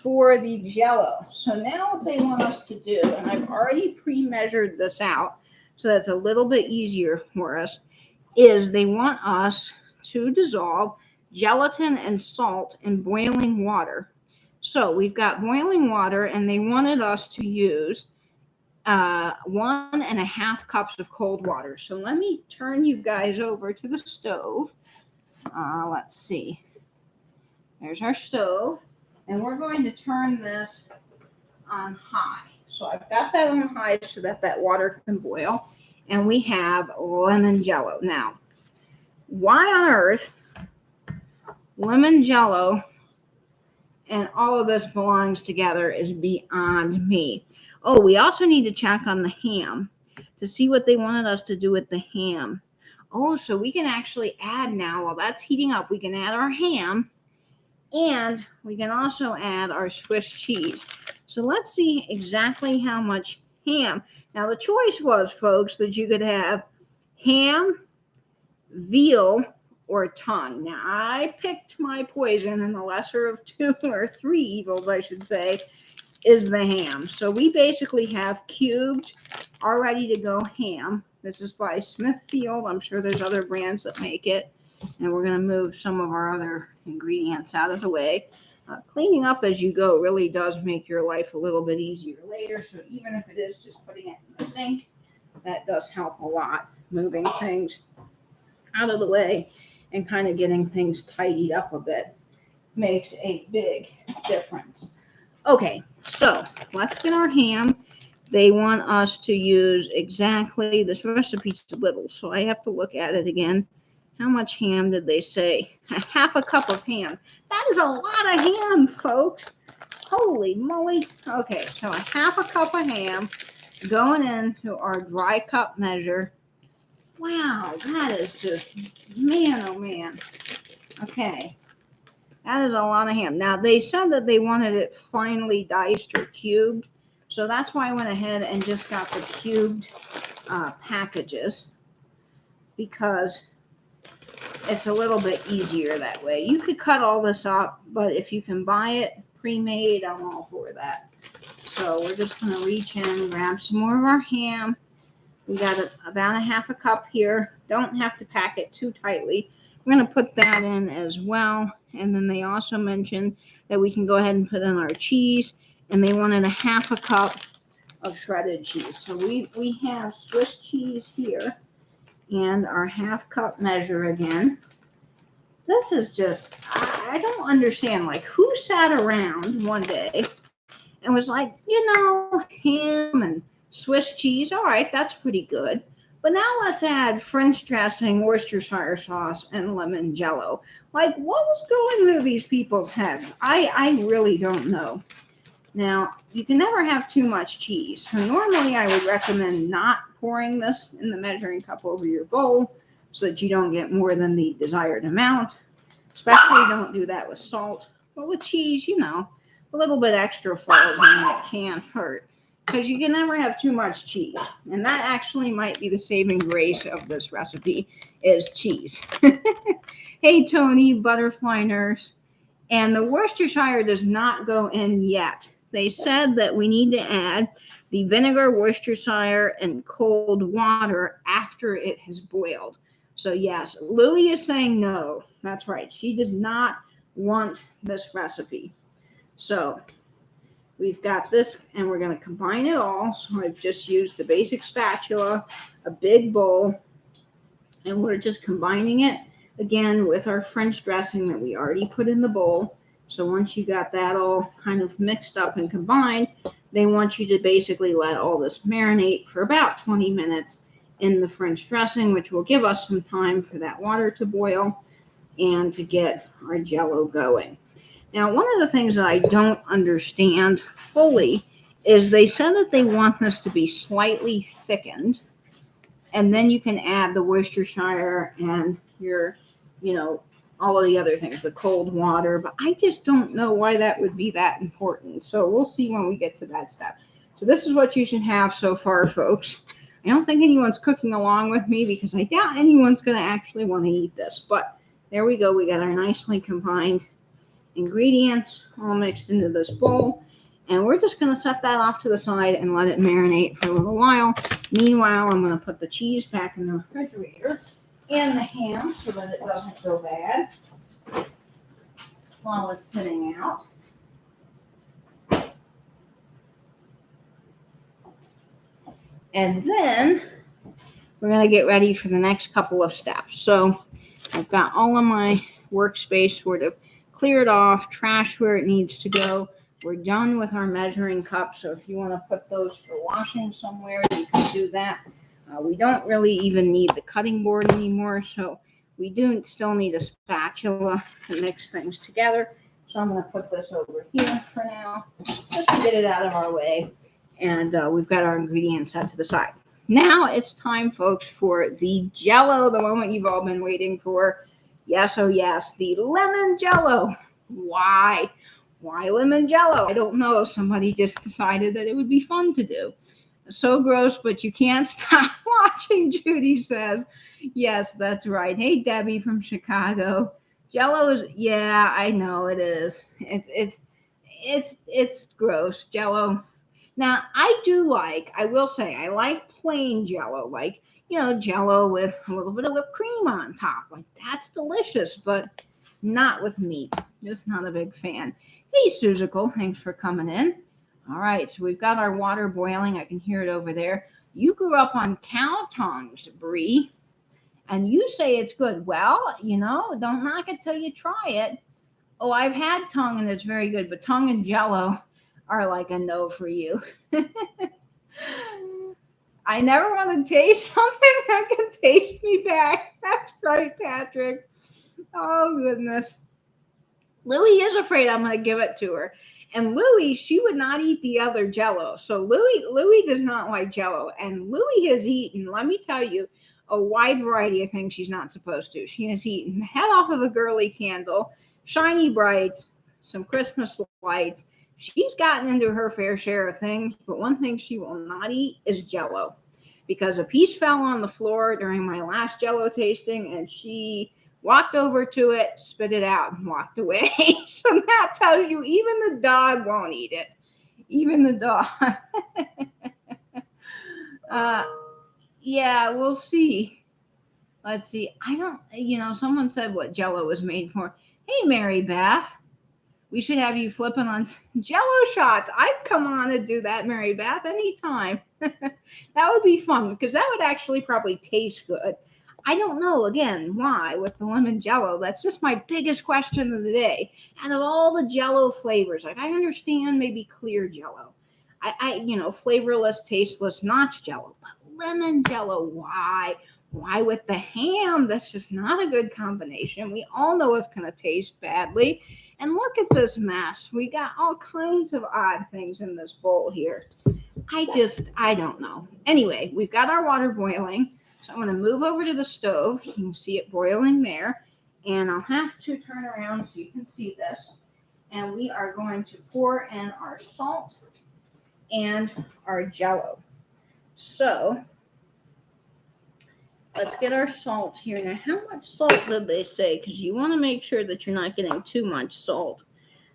for the Jello. So now what they want us to do, and I've already pre-measured this out, so that's a little bit easier for us, is they want us to dissolve gelatin and salt in boiling water. So we've got boiling water, and they wanted us to use 1.5 cups of cold water. So let me turn you guys over to the stove. Let's see. There's our stove, and we're going to turn this on high. So I've got that on high so that water can boil. And we have lemon Jello. Now, why on earth lemon Jello and all of this belongs together is beyond me. Oh, we also need to check on the ham to see what they wanted us to do with the ham. Oh, so we can actually add now, while that's heating up, we can add our ham, and we can also add our Swiss cheese. So let's see exactly how much ham. Now, the choice was, folks, that you could have ham, veal, or tongue. Now, I picked my poison, and the lesser of 2 or 3 evils, I should say, is the ham. So we basically have cubed, all ready to go ham. This is by Smithfield. I'm sure there's other brands that make it. And we're going to move some of our other ingredients out of the way. Cleaning up as you go really does make your life a little bit easier later. So even if it is just putting it in the sink, that does help a lot. Moving things out of the way and kind of getting things tidied up a bit makes a big difference. Okay, so let's get our ham. They want us to use exactly, this recipe's little, so I have to look at it again How much ham did they say? Half a cup of ham. That is a lot of ham, folks. Holy moly. Okay, so a half a cup of ham going into our dry cup measure. Wow, that is just, man, oh man. Okay, that is a lot of ham. Now, they said that they wanted it finely diced or cubed, so that's why I went ahead and just got the cubed packages, because it's a little bit easier that way. You could cut all this up, but if you can buy it pre-made, I'm all for that. So we're just going to reach in and grab some more of our ham. We got about a half a cup here. Don't have to pack it too tightly. We're going to put that in as well. And then they also mentioned that we can go ahead and put in our cheese. And they wanted a half a cup of shredded cheese. So we have Swiss cheese here. And our half cup measure again. This is just, I don't understand. Like, who sat around one day and was like, ham and Swiss cheese. All right, that's pretty good. But now let's add French dressing, Worcestershire sauce, and lemon Jello. Like, what was going through these people's heads? I really don't know. Now, you can never have too much cheese. So normally I would recommend not pouring this in the measuring cup over your bowl so that you don't get more than the desired amount. Especially don't do that with salt. But with cheese, a little bit extra falls in, it can't hurt. Because you can never have too much cheese. And that actually might be the saving grace of this recipe, is cheese. Hey, Tony, butterfly nurse. And the Worcestershire does not go in yet. They said that we need to add the vinegar, Worcestershire, and cold water after it has boiled. So yes, Louie is saying no. That's right. She does not want this recipe. So we've got this, and we're going to combine it all. So I've just used a basic spatula, a big bowl, and we're just combining it again with our French dressing that we already put in the bowl. So once you got that all kind of mixed up and combined, they want you to basically let all this marinate for about 20 minutes in the French dressing, which will give us some time for that water to boil and to get our Jello going. Now, one of the things that I don't understand fully is they said that they want this to be slightly thickened, and then you can add the Worcestershire and your, all of the other things, the cold water, but I just don't know why that would be that important. So we'll see when we get to that step. So this is what you should have so far, folks. I don't think anyone's cooking along with me because I doubt anyone's going to actually want to eat this, but there we go. We got our nicely combined ingredients all mixed into this bowl, and we're just going to set that off to the side and let it marinate for a little while. Meanwhile, I'm going to put the cheese back in the refrigerator and the ham so that it doesn't go bad while it's thinning out. And then we're going to get ready for the next couple of steps. So I've got all of my workspace sort of cleared off, trash where it needs to go. We're done with our measuring cups, so if you want to put those for washing somewhere, you can do that. We don't really even need the cutting board anymore, so we do still need a spatula to mix things together. So I'm going to put this over here for now, just to get it out of our way. And we've got our ingredients set to the side. Now it's time, folks, for the Jello, the moment you've all been waiting for. Yes, oh yes, the lemon Jello. Why? Why lemon Jello? I don't know. Somebody just decided that it would be fun to do. So gross, but you can't stop watching, Judy says. Yes, that's right. Hey, Debbie from Chicago. Jello is, yeah, I know it is. It's gross, Jello. Now, I will say, I like plain Jello, like, Jello with a little bit of whipped cream on top. Like, that's delicious, but not with meat. Just not a big fan. Hey, Suzical, thanks for coming in. All right, so we've got our water boiling. I can hear it over there. You grew up on cow tongues, Bree, and you say it's good. Well, don't knock it till you try it. Oh, I've had tongue, and it's very good, but tongue and Jello are like a no for you. I never want to taste something that can taste me back. That's right, Patrick. Oh, goodness. Louie is afraid I'm going to give it to her. And Louie, she would not eat the other Jello. So Louie does not like Jello. And Louie has eaten, let me tell you, a wide variety of things she's not supposed to. She has eaten the head off of a girly candle, shiny brights, some Christmas lights. She's gotten into her fair share of things, but one thing she will not eat is Jello. Because a piece fell on the floor during my last Jello tasting, and she walked over to it, spit it out, and walked away. So that tells you even the dog won't eat it. Even the dog. Yeah, we'll see. Let's see. I don't, someone said what Jello was made for. Hey, Mary Beth. We should have you flipping on Jello shots. I'd come on and do that, Mary Beth, anytime. That would be fun because that would actually probably taste good. I don't know, again, why with the lemon Jello. That's just my biggest question of the day. Out of all the Jello flavors, like I understand maybe clear Jello. Flavorless, tasteless, notch Jello. But lemon Jello, why? Why with the ham? That's just not a good combination. We all know it's going to taste badly. And look at this mess. We got all kinds of odd things in this bowl here. I don't know. Anyway, we've got our water boiling. So I'm going to move over to the stove. You can see it boiling there. And I'll have to turn around so you can see this. And we are going to pour in our salt and our Jello. So let's get our salt here. Now, how much salt did they say? Because you want to make sure that you're not getting too much salt.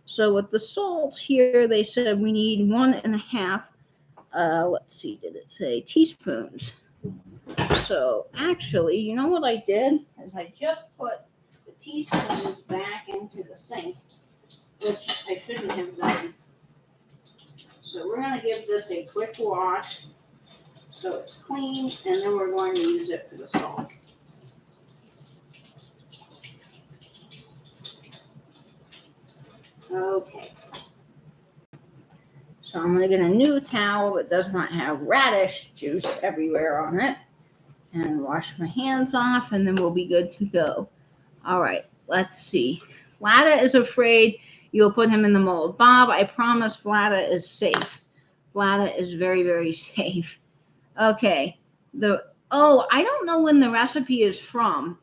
So with the salt here, they said we need 1.5, let's see, did it say teaspoons? So actually, you know what I did? Is I just put the teaspoons back into the sink, which I shouldn't have done. So we're going to give this a quick wash so it's clean, and then we're going to use it for the salt. Okay. So I'm going to get a new towel that does not have radish juice everywhere on it and wash my hands off, and then we'll be good to go. All right, let's see. Vlada is afraid you'll put him in the mold. Bob, I promise Vlada is safe. Vlada is very, very safe. Okay. I don't know when the recipe is from.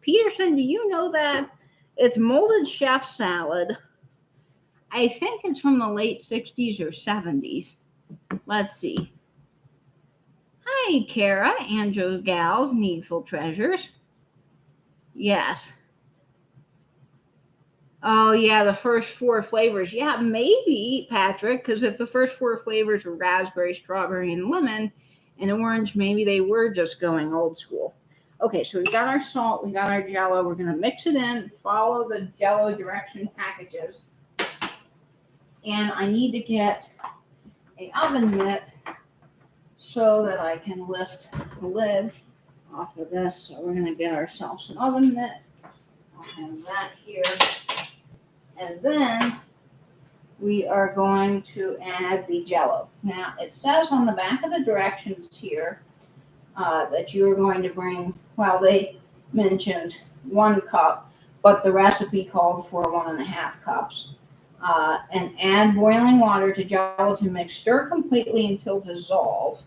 Peterson, do you know that? It's molded chef salad. I think it's from the late 60s or 70s. Let's see. Hi, Kara. Andrew Gals, Needful Treasures. Yes. Oh, yeah, the first 4 flavors. Yeah, maybe, Patrick, because if the first 4 flavors were raspberry, strawberry, and lemon, and orange, maybe they were just going old school. Okay, so we got our salt, we got our Jello. We're going to mix it in, follow the Jello direction packages. And I need to get an oven mitt so that I can lift the lid off of this. So we're going to get ourselves an oven mitt. I'll have that here. And then we are going to add the Jello. Now, it says on the back of the directions here that you are going to bring, well, they mentioned 1 cup, but the recipe called for 1.5 cups. And add boiling water to gelatin mix. Stir completely until dissolved.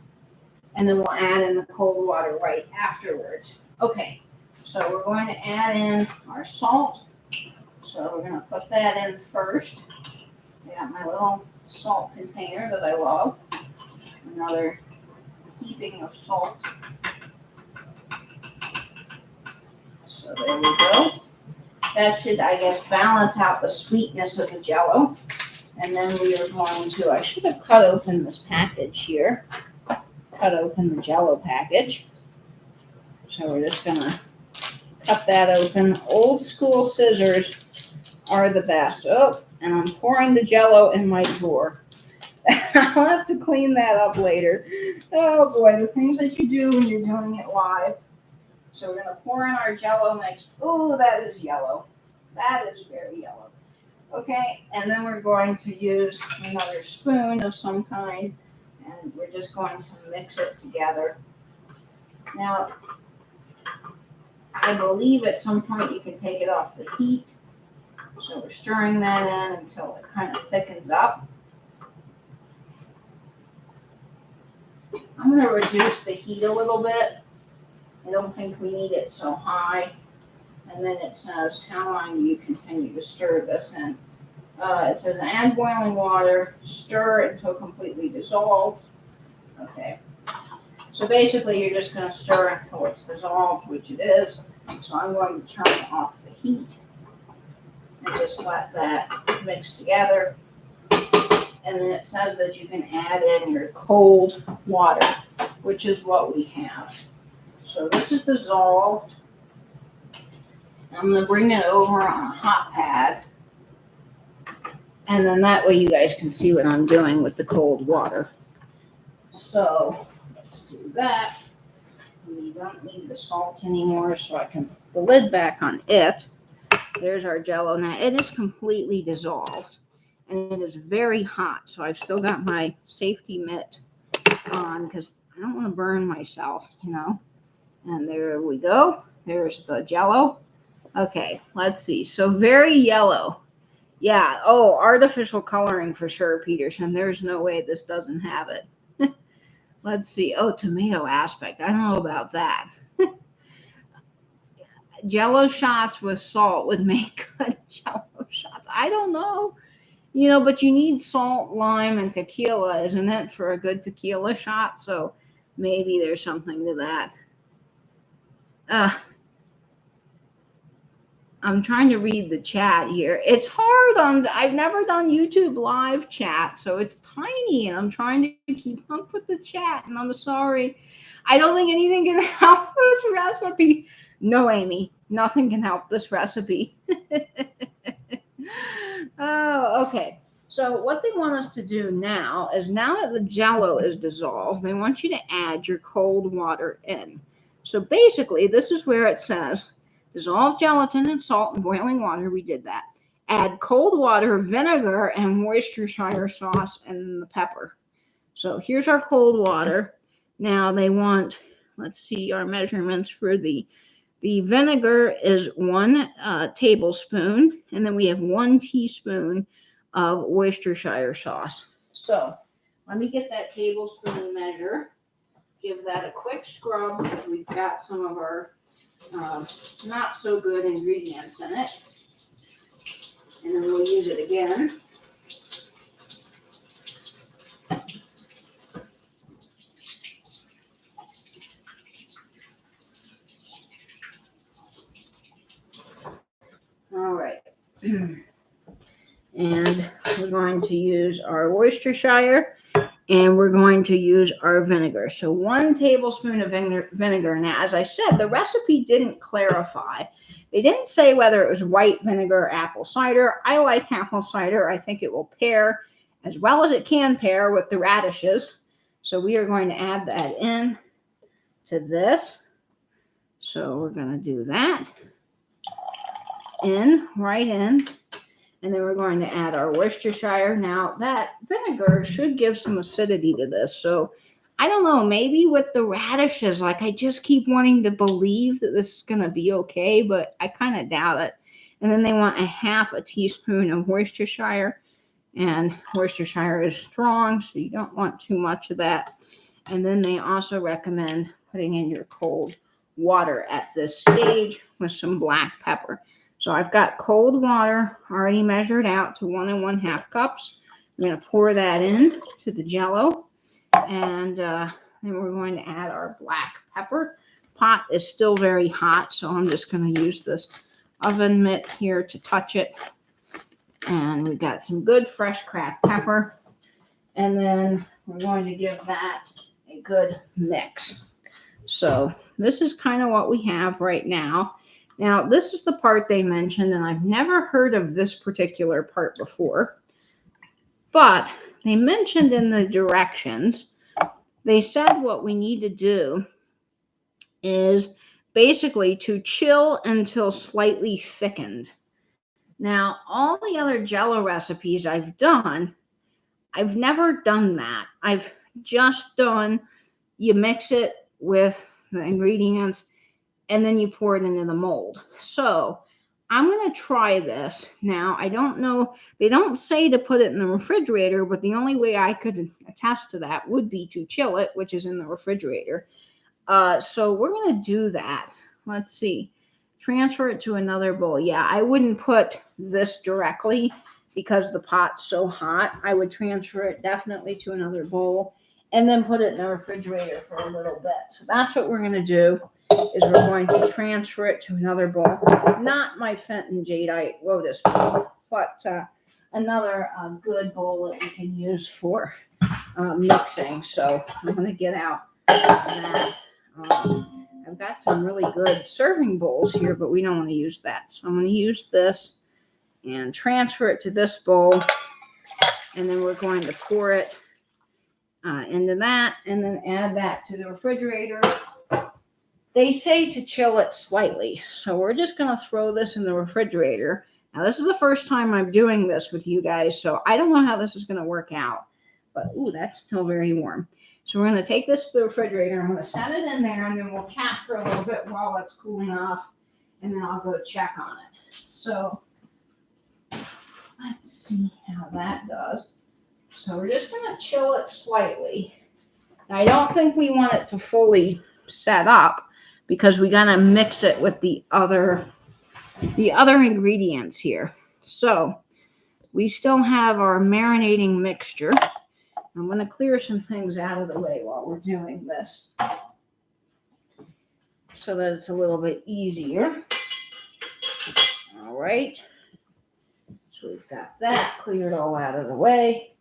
And then we'll add in the cold water right afterwards. Okay, so we're going to add in our salt. So we're going to put that in first. I got my little salt container that I love. Another heaping of salt. So there we go. That should, I guess, balance out the sweetness of the Jello. And then we are going to, I should have cut open this package here. Cut open the Jello package. So we're just going to cut that open. Old school scissors are the best. Oh, and I'm pouring the Jello in my drawer. I'll have to clean that up later. Oh boy, the things that you do when you're doing it live. So we're going to pour in our Jello mix. Oh, that is yellow. That is very yellow. Okay, and then we're going to use another spoon of some kind. And we're just going to mix it together. Now, I believe at some point you can take it off the heat. So we're stirring that in until it kind of thickens up. I'm going to reduce the heat a little bit. I don't think we need it so high. And then it says, how long do you continue to stir this in? It says, add boiling water, stir until completely dissolved. Okay. So basically, you're just going to stir until it's dissolved, which it is. So I'm going to turn off the heat and just let that mix together. And then it says that you can add in your cold water, which is what we have. So this is dissolved. I'm going to bring it over on a hot pad. And then that way you guys can see what I'm doing with the cold water. So let's do that. We don't need the salt anymore, so I can put the lid back on it. There's our Jello. Now it is completely dissolved and it is very hot. So I've still got my safety mitt on because I don't want to burn myself, you know. And there we go. There's the Jello. Okay, let's see. So very yellow. Yeah. Oh, artificial coloring for sure, Peterson. There's no way this doesn't have it. Let's see. Oh, tomato aspect. I don't know about that. Jello shots with salt would make good Jello shots. I don't know. You know, but you need salt, lime, and tequila, isn't it, for a good tequila shot? So maybe there's something to that. I'm trying to read the chat here. It's hard I've never done YouTube live chat, so it's tiny, and I'm trying to keep up with the chat, and I'm sorry. I don't think anything can help this recipe. No, Amy, nothing can help this recipe. Oh, okay. So what they want us to do now is, now that the Jello is dissolved, they want you to add your cold water in. So basically, this is where it says, dissolve gelatin and salt in boiling water. We did that. Add cold water, vinegar, and Worcestershire sauce and the pepper. So here's our cold water. Now they want, let's see our measurements for the vinegar is 1 tablespoon, and then we have 1 teaspoon of Worcestershire sauce. So let me get that tablespoon measure. Give that a quick scrub because we've got some of our not so good ingredients in it. And then we'll use it again. All right. And we're going to use our Worcestershire, and we're going to use our vinegar. So 1 tablespoon of vinegar. Now, as I said, the recipe didn't clarify. They didn't say whether it was white vinegar or apple cider. I like apple cider. I think it will pair as well as it can pair with the radishes. So we are going to add that in to this. So we're going to do that. Right in. And then we're going to add our Worcestershire. Now, that vinegar should give some acidity to this. So, I don't know, maybe with the radishes, like I just keep wanting to believe that this is going to be okay, but I kind of doubt it. And then they want 1/2 teaspoon of Worcestershire. And Worcestershire is strong, so you don't want too much of that. And then they also recommend putting in your cold water at this stage with some black pepper. So I've got cold water already measured out to 1 1/2 cups. I'm going to pour that in to the Jello. And then we're going to add our black pepper. Pot is still very hot, so I'm just going to use this oven mitt here to touch it. And we've got some good fresh cracked pepper. And then we're going to give that a good mix. So this is kind of what we have right now. Now, this is the part they mentioned, and I've never heard of this particular part before. But they mentioned in the directions, they said what we need to do is basically to chill until slightly thickened. Now, all the other Jello recipes I've done, I've never done that. I've just done. You mix it with the ingredients and then you pour it into the mold. So I'm going to try this. Now, I don't know. They don't say to put it in the refrigerator, but the only way I could attest to that would be to chill it, which is in the refrigerator. So we're going to do that. Let's see. Transfer it to another bowl. Yeah, I wouldn't put this directly because the pot's so hot. I would transfer it definitely to another bowl and then put it in the refrigerator for a little bit. So that's what we're going to do, is we're going to transfer it to another bowl. Not my Fenton Jadeite Lotus bowl, but another good bowl that we can use for mixing. So I'm going to get out that. I've got some really good serving bowls here, but we don't want to use that. So I'm going to use this and transfer it to this bowl. And then we're going to pour it into that and then add that to the refrigerator. They say to chill it slightly. So we're just going to throw this in the refrigerator. Now, this is the first time I'm doing this with you guys, so I don't know how this is going to work out. But, ooh, that's still very warm. So we're going to take this to the refrigerator. I'm going to set it in there, and then we'll chat for a little bit while it's cooling off, and then I'll go check on it. So let's see how that does. So we're just going to chill it slightly. Now, I don't think we want it to fully set up because we got to mix it with the other ingredients here. So we still have our marinating mixture. I'm going to clear some things out of the way while we're doing this so that it's a little bit easier. All right. So we've got that cleared all out of the way.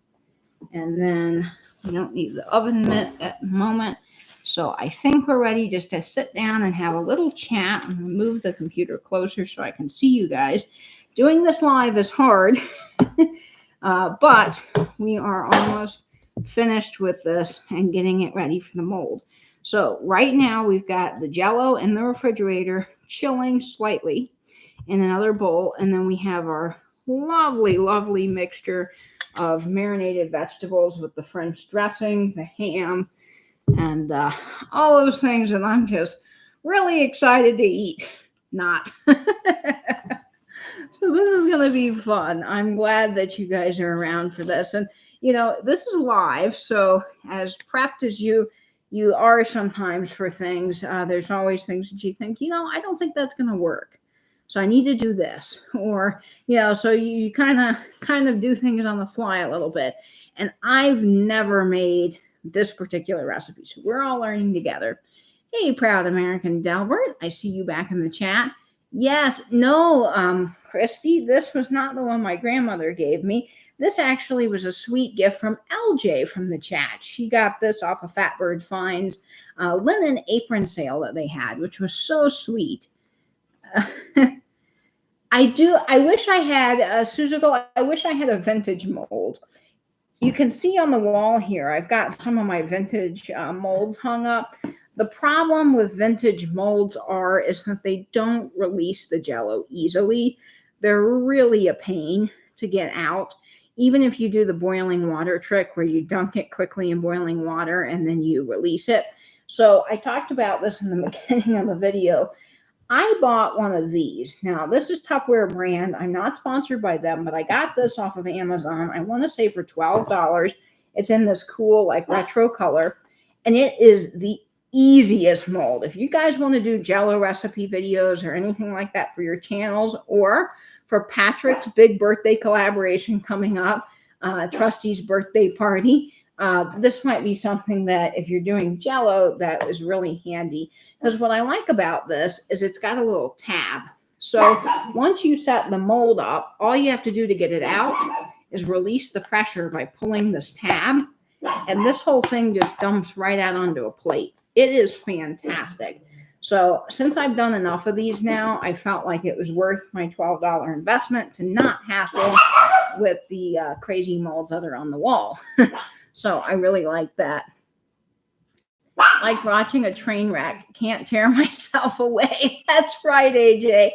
And then we don't need the oven mitt at the moment. So I think we're ready just to sit down and have a little chat. I'm going to move the computer closer so I can see you guys. Doing this live is hard, but we are almost finished with this and getting it ready for the mold. So right now we've got the Jello in the refrigerator chilling slightly in another bowl, and then we have our lovely mixture of marinated vegetables with the French dressing, the ham, and all those things that I'm just really excited to eat. Not. So this is going to be fun. I'm glad that you guys are around for this. And you know, this is live, so as prepped as you are sometimes for things, there's always things that you think, you know, I don't think that's going to work. So I need to do this. Or, you know, so you kind of do things on the fly a little bit. And I've never made this particular recipe. So we're all learning together. Hey, proud American Delbert, I see you back in the chat. Yes, no, Christy, this was not the one my grandmother gave me. This actually was a sweet gift from LJ from the chat. She got this off of Fatbird Finds linen apron sale that they had, which was so sweet. I wish I had, Suzuko, I wish I had a vintage mold. You can see on the wall here, I've got some of my vintage molds hung up. The problem with vintage molds is that they don't release the Jello easily. They're really a pain to get out. Even if you do the boiling water trick where you dunk it quickly in boiling water and then you release it. So I talked about this in the beginning of the video. I bought one of these. Now, this is Tupperware brand. I'm not sponsored by them, but I got this off of Amazon. I want to say for $12. It's in this cool, like, retro color. And it is the easiest mold. If you guys want to do Jello recipe videos or anything like that for your channels, or for Patrick's big birthday collaboration coming up, Trusty's birthday party, this might be something that if you're doing Jello, that is really handy. Because what I like about this is it's got a little tab. So once you set the mold up, all you have to do to get it out is release the pressure by pulling this tab. And this whole thing just dumps right out onto a plate. It is fantastic. So since I've done enough of these now, I felt like it was worth my $12 investment to not hassle with the crazy molds that are on the wall. So I really like that. Like watching a train wreck. Can't tear myself away. That's right, AJ.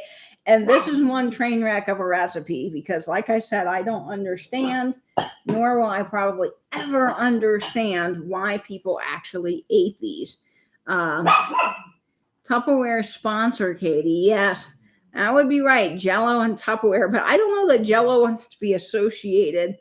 And this is one train wreck of a recipe because, like I said, I don't understand, nor will I probably ever understand why people actually ate these. Tupperware sponsor, Katie. Yes, that would be right. Jello and Tupperware. But I don't know that Jello wants to be associated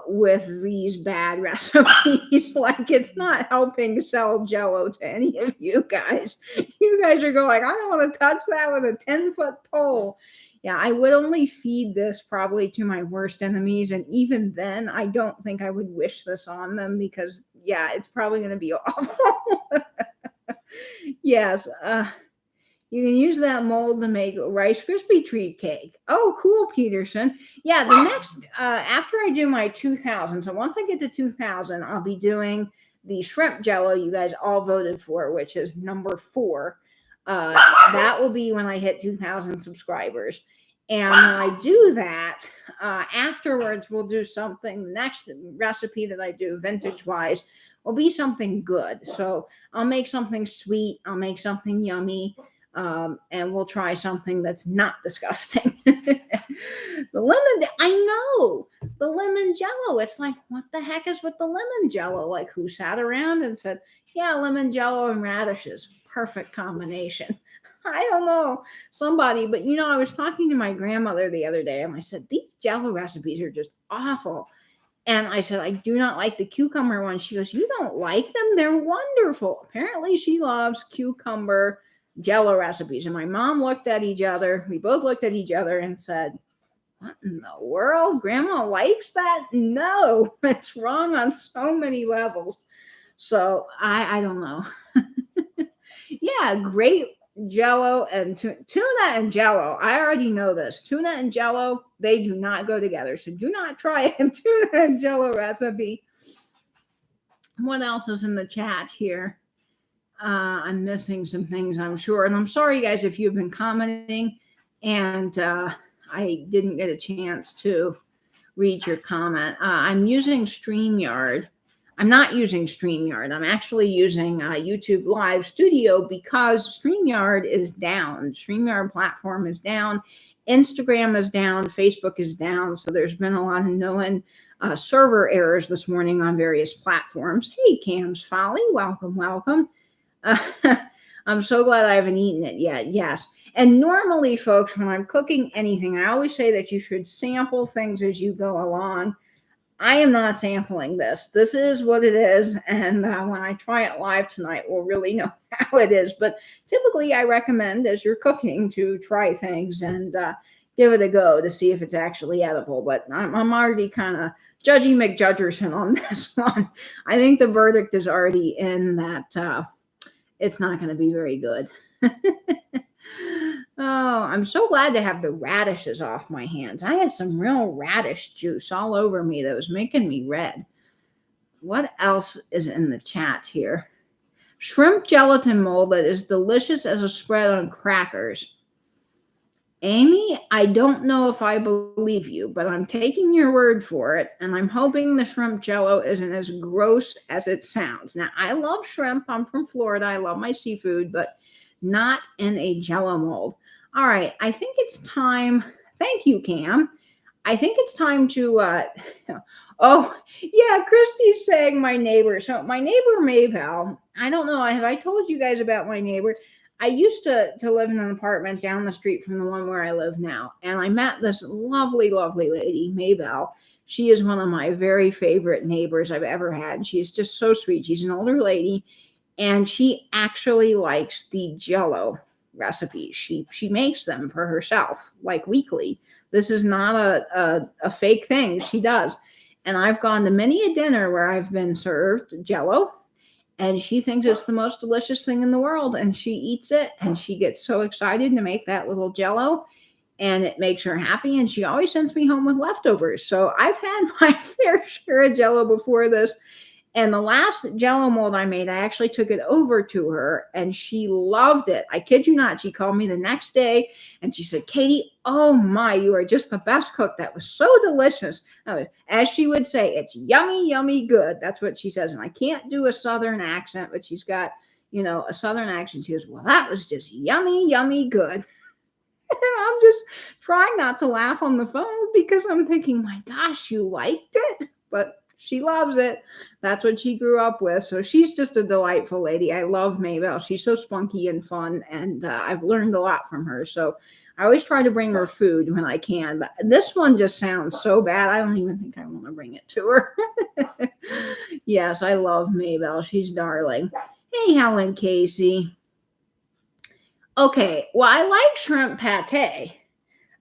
with these bad recipes. Like, it's not helping sell Jello to any of you guys. You guys are going, I don't want to touch that with a 10-foot pole. Yeah, I would only feed this probably to my worst enemies. And even then, I don't think I would wish this on them because, yeah, it's probably going to be awful. Yes. You can use that mold to make Rice Krispie treat cake. Oh, cool, Peterson. Yeah, the next, after I do my 2000, so once I get to 2000, I'll be doing the shrimp Jello you guys all voted for, which is number 4. That will be when I hit 2,000 subscribers. And when I do that, afterwards, we'll do something. The next recipe that I do, vintage-wise, will be something good. So I'll make something sweet. I'll make something yummy. And we'll try something that's not disgusting. The lemon, I know, the lemon Jello. It's like, what the heck is with the lemon Jello? Like, who sat around and said, yeah, lemon Jello and radishes, perfect combination. I don't know, somebody, but I was talking to my grandmother the other day and I said, these Jello recipes are just awful. And I said, I do not like the cucumber one. She goes, you don't like them? They're wonderful. Apparently she loves cucumber Jello recipes. And my mom looked at each other. We both looked at each other and said, what in the world? Grandma likes that? No, it's wrong on so many levels. So I don't know. Yeah, great Jello and tuna and Jello. I already know this. Tuna and Jello, they do not go together. So do not try a tuna and Jello recipe. What else is in the chat here? I'm missing some things, I'm sure. And I'm sorry, guys, if you've been commenting and I didn't get a chance to read your comment. I'm using StreamYard. I'm not using StreamYard. I'm actually using YouTube Live Studio because StreamYard is down. StreamYard platform is down. Instagram is down. Facebook is down. So there's been a lot of known server errors this morning on various platforms. Hey, Cam's Folly. Welcome, welcome. I'm so glad I haven't eaten it yet. Yes. And normally, folks, when I'm cooking anything, I always say that you should sample things as you go along. I am not sampling this. This is what it is. And when I try it live tonight, we'll really know how it is. But typically, I recommend as you're cooking to try things and give it a go to see if it's actually edible. But I'm already kind of judgy McJudgerson on this one. I think the verdict is already in that it's not going to be very good. Oh, I'm so glad to have the radishes off my hands. I had some real radish juice all over me that was making me red. What else is in the chat here? Shrimp gelatin mold that is delicious as a spread on crackers. Amy, I don't know if I believe you, but I'm taking your word for it, and I'm hoping the shrimp Jello isn't as gross as it sounds. Now, I love shrimp. I'm from Florida. I love my seafood, but not in a Jello mold. All right, I think it's time. Thank you, Cam. I think it's time to, oh, yeah, Christy's saying my neighbor. So my neighbor, Maybell, I don't know, have I told you guys about my neighbor? I used to live in an apartment down the street from the one where I live now, and I met this lovely, lovely lady, Maybell. She is one of my very favorite neighbors I've ever had. She's just so sweet. She's an older lady, and she actually likes the Jello recipes. She makes them for herself, like weekly. This is not a fake thing. She does. And I've gone to many a dinner where I've been served Jello, and she thinks it's the most delicious thing in the world, and she eats it, and she gets so excited to make that little Jello, and it makes her happy, and she always sends me home with leftovers. So I've had my fair share of Jello before this. And the last Jello mold I made, I actually took it over to her, and she loved it. I kid you not. She called me the next day, and she said, Katie, oh my, you are just the best cook. That was so delicious. As she would say, it's yummy, yummy good. That's what she says. And I can't do a Southern accent, but she's got, a Southern accent. She goes, well, that was just yummy, yummy good. I'm just trying not to laugh on the phone because I'm thinking, my gosh, you liked it? But she loves it. That's what she grew up with. So she's just a delightful lady. I love Maybell. She's so spunky and fun, and I've learned a lot from her. So I always try to bring her food when I can. But this one just sounds so bad. I don't even think I want to bring it to her. Yes, I love Maybell. She's darling. Hey, Helen Casey. Okay, well, I like shrimp pate,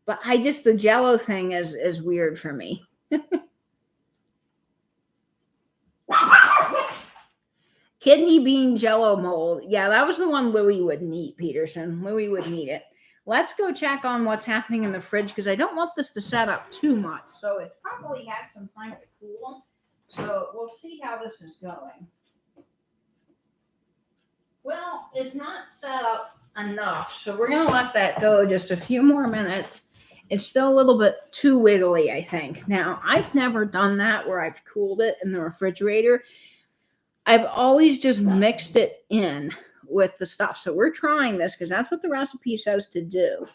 but the Jello thing is weird for me. Kidney bean Jello mold. Yeah, that was the one Louie wouldn't eat, Peterson. Louie wouldn't eat it. Let's go check on what's happening in the fridge because I don't want this to set up too much. So it's probably had some time to cool. So we'll see how this is going. Well, it's not set up enough, so we're going to let that go just a few more minutes. It's still a little bit too wiggly, I think. Now, I've never done that where I've cooled it in the refrigerator. I've always just mixed it in with the stuff. So we're trying this because that's what the recipe says to do.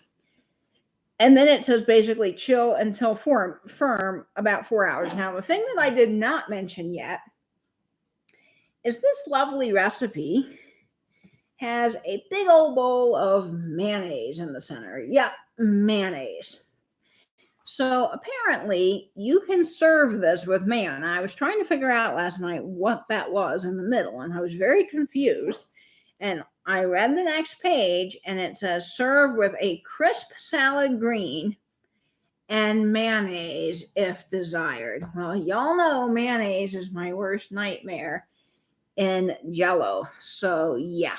And then it says basically chill until firm about 4 hours. Now, the thing that I did not mention yet is this lovely recipe has a big old bowl of mayonnaise in the center. Yep, mayonnaise. So apparently you can serve this with mayo. And I was trying to figure out last night what that was in the middle, and I was very confused. And I read the next page, and it says serve with a crisp salad green and mayonnaise if desired. Well, y'all know mayonnaise is my worst nightmare in Jello. So yeah,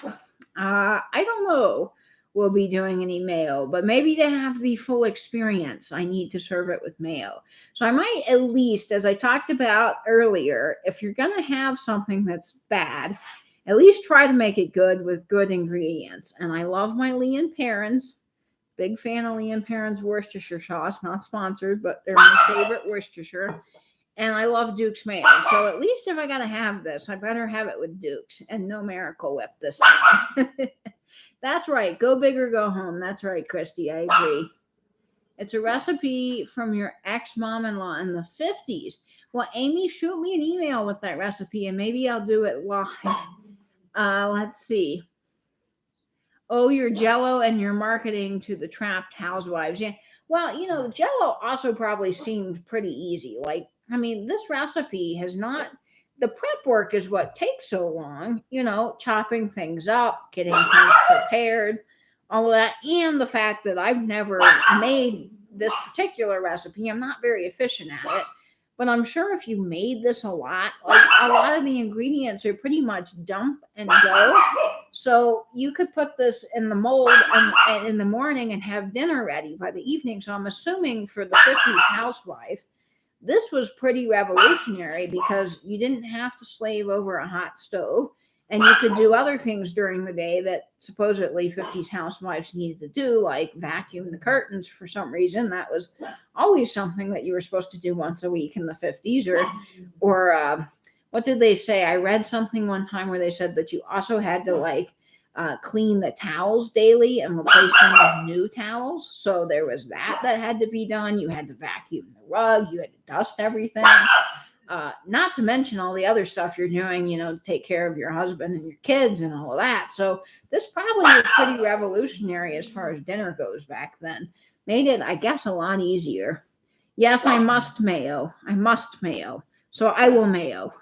I don't know. We'll be doing any mayo, but maybe to have the full experience, I need to serve it with mayo. So I might at least, as I talked about earlier, if you're going to have something that's bad, at least try to make it good with good ingredients. And I love my Lee and Perrins. Big fan of Lee and Perrins Worcestershire sauce, not sponsored, but they're my favorite Worcestershire. And I love Duke's mayo. So at least if I got to have this, I better have it with Duke's and no Miracle Whip this time. That's right. Go big or go home. That's right, Christy. I agree. It's a recipe from your ex-mom-in-law in the 50s. Well, Amy, shoot me an email with that recipe and maybe I'll do it live. Let's see. Oh, your Jello and your marketing to the trapped housewives. Yeah. Well, Jello also probably seemed pretty easy. This recipe has not... The prep work is what takes so long, chopping things up, getting things prepared, all of that. And the fact that I've never made this particular recipe, I'm not very efficient at it. But I'm sure if you made this a lot of the ingredients are pretty much dump and go. So you could put this in the mold and in the morning and have dinner ready by the evening. So I'm assuming for the 50s housewife, this was pretty revolutionary because you didn't have to slave over a hot stove and you could do other things during the day that supposedly 50s housewives needed to do, like vacuum the curtains for some reason. That was always something that you were supposed to do once a week in the 50s or what did they say? I read something one time where they said that you also had to clean the towels daily and replace them with new towels. So there was that had to be done. You had to vacuum the rug. You had to dust everything. Not to mention all the other stuff you're doing, to take care of your husband and your kids and all of that. So this probably was pretty revolutionary as far as dinner goes back then. Made it, I guess, a lot easier. Yes, I must mayo. So I will mayo.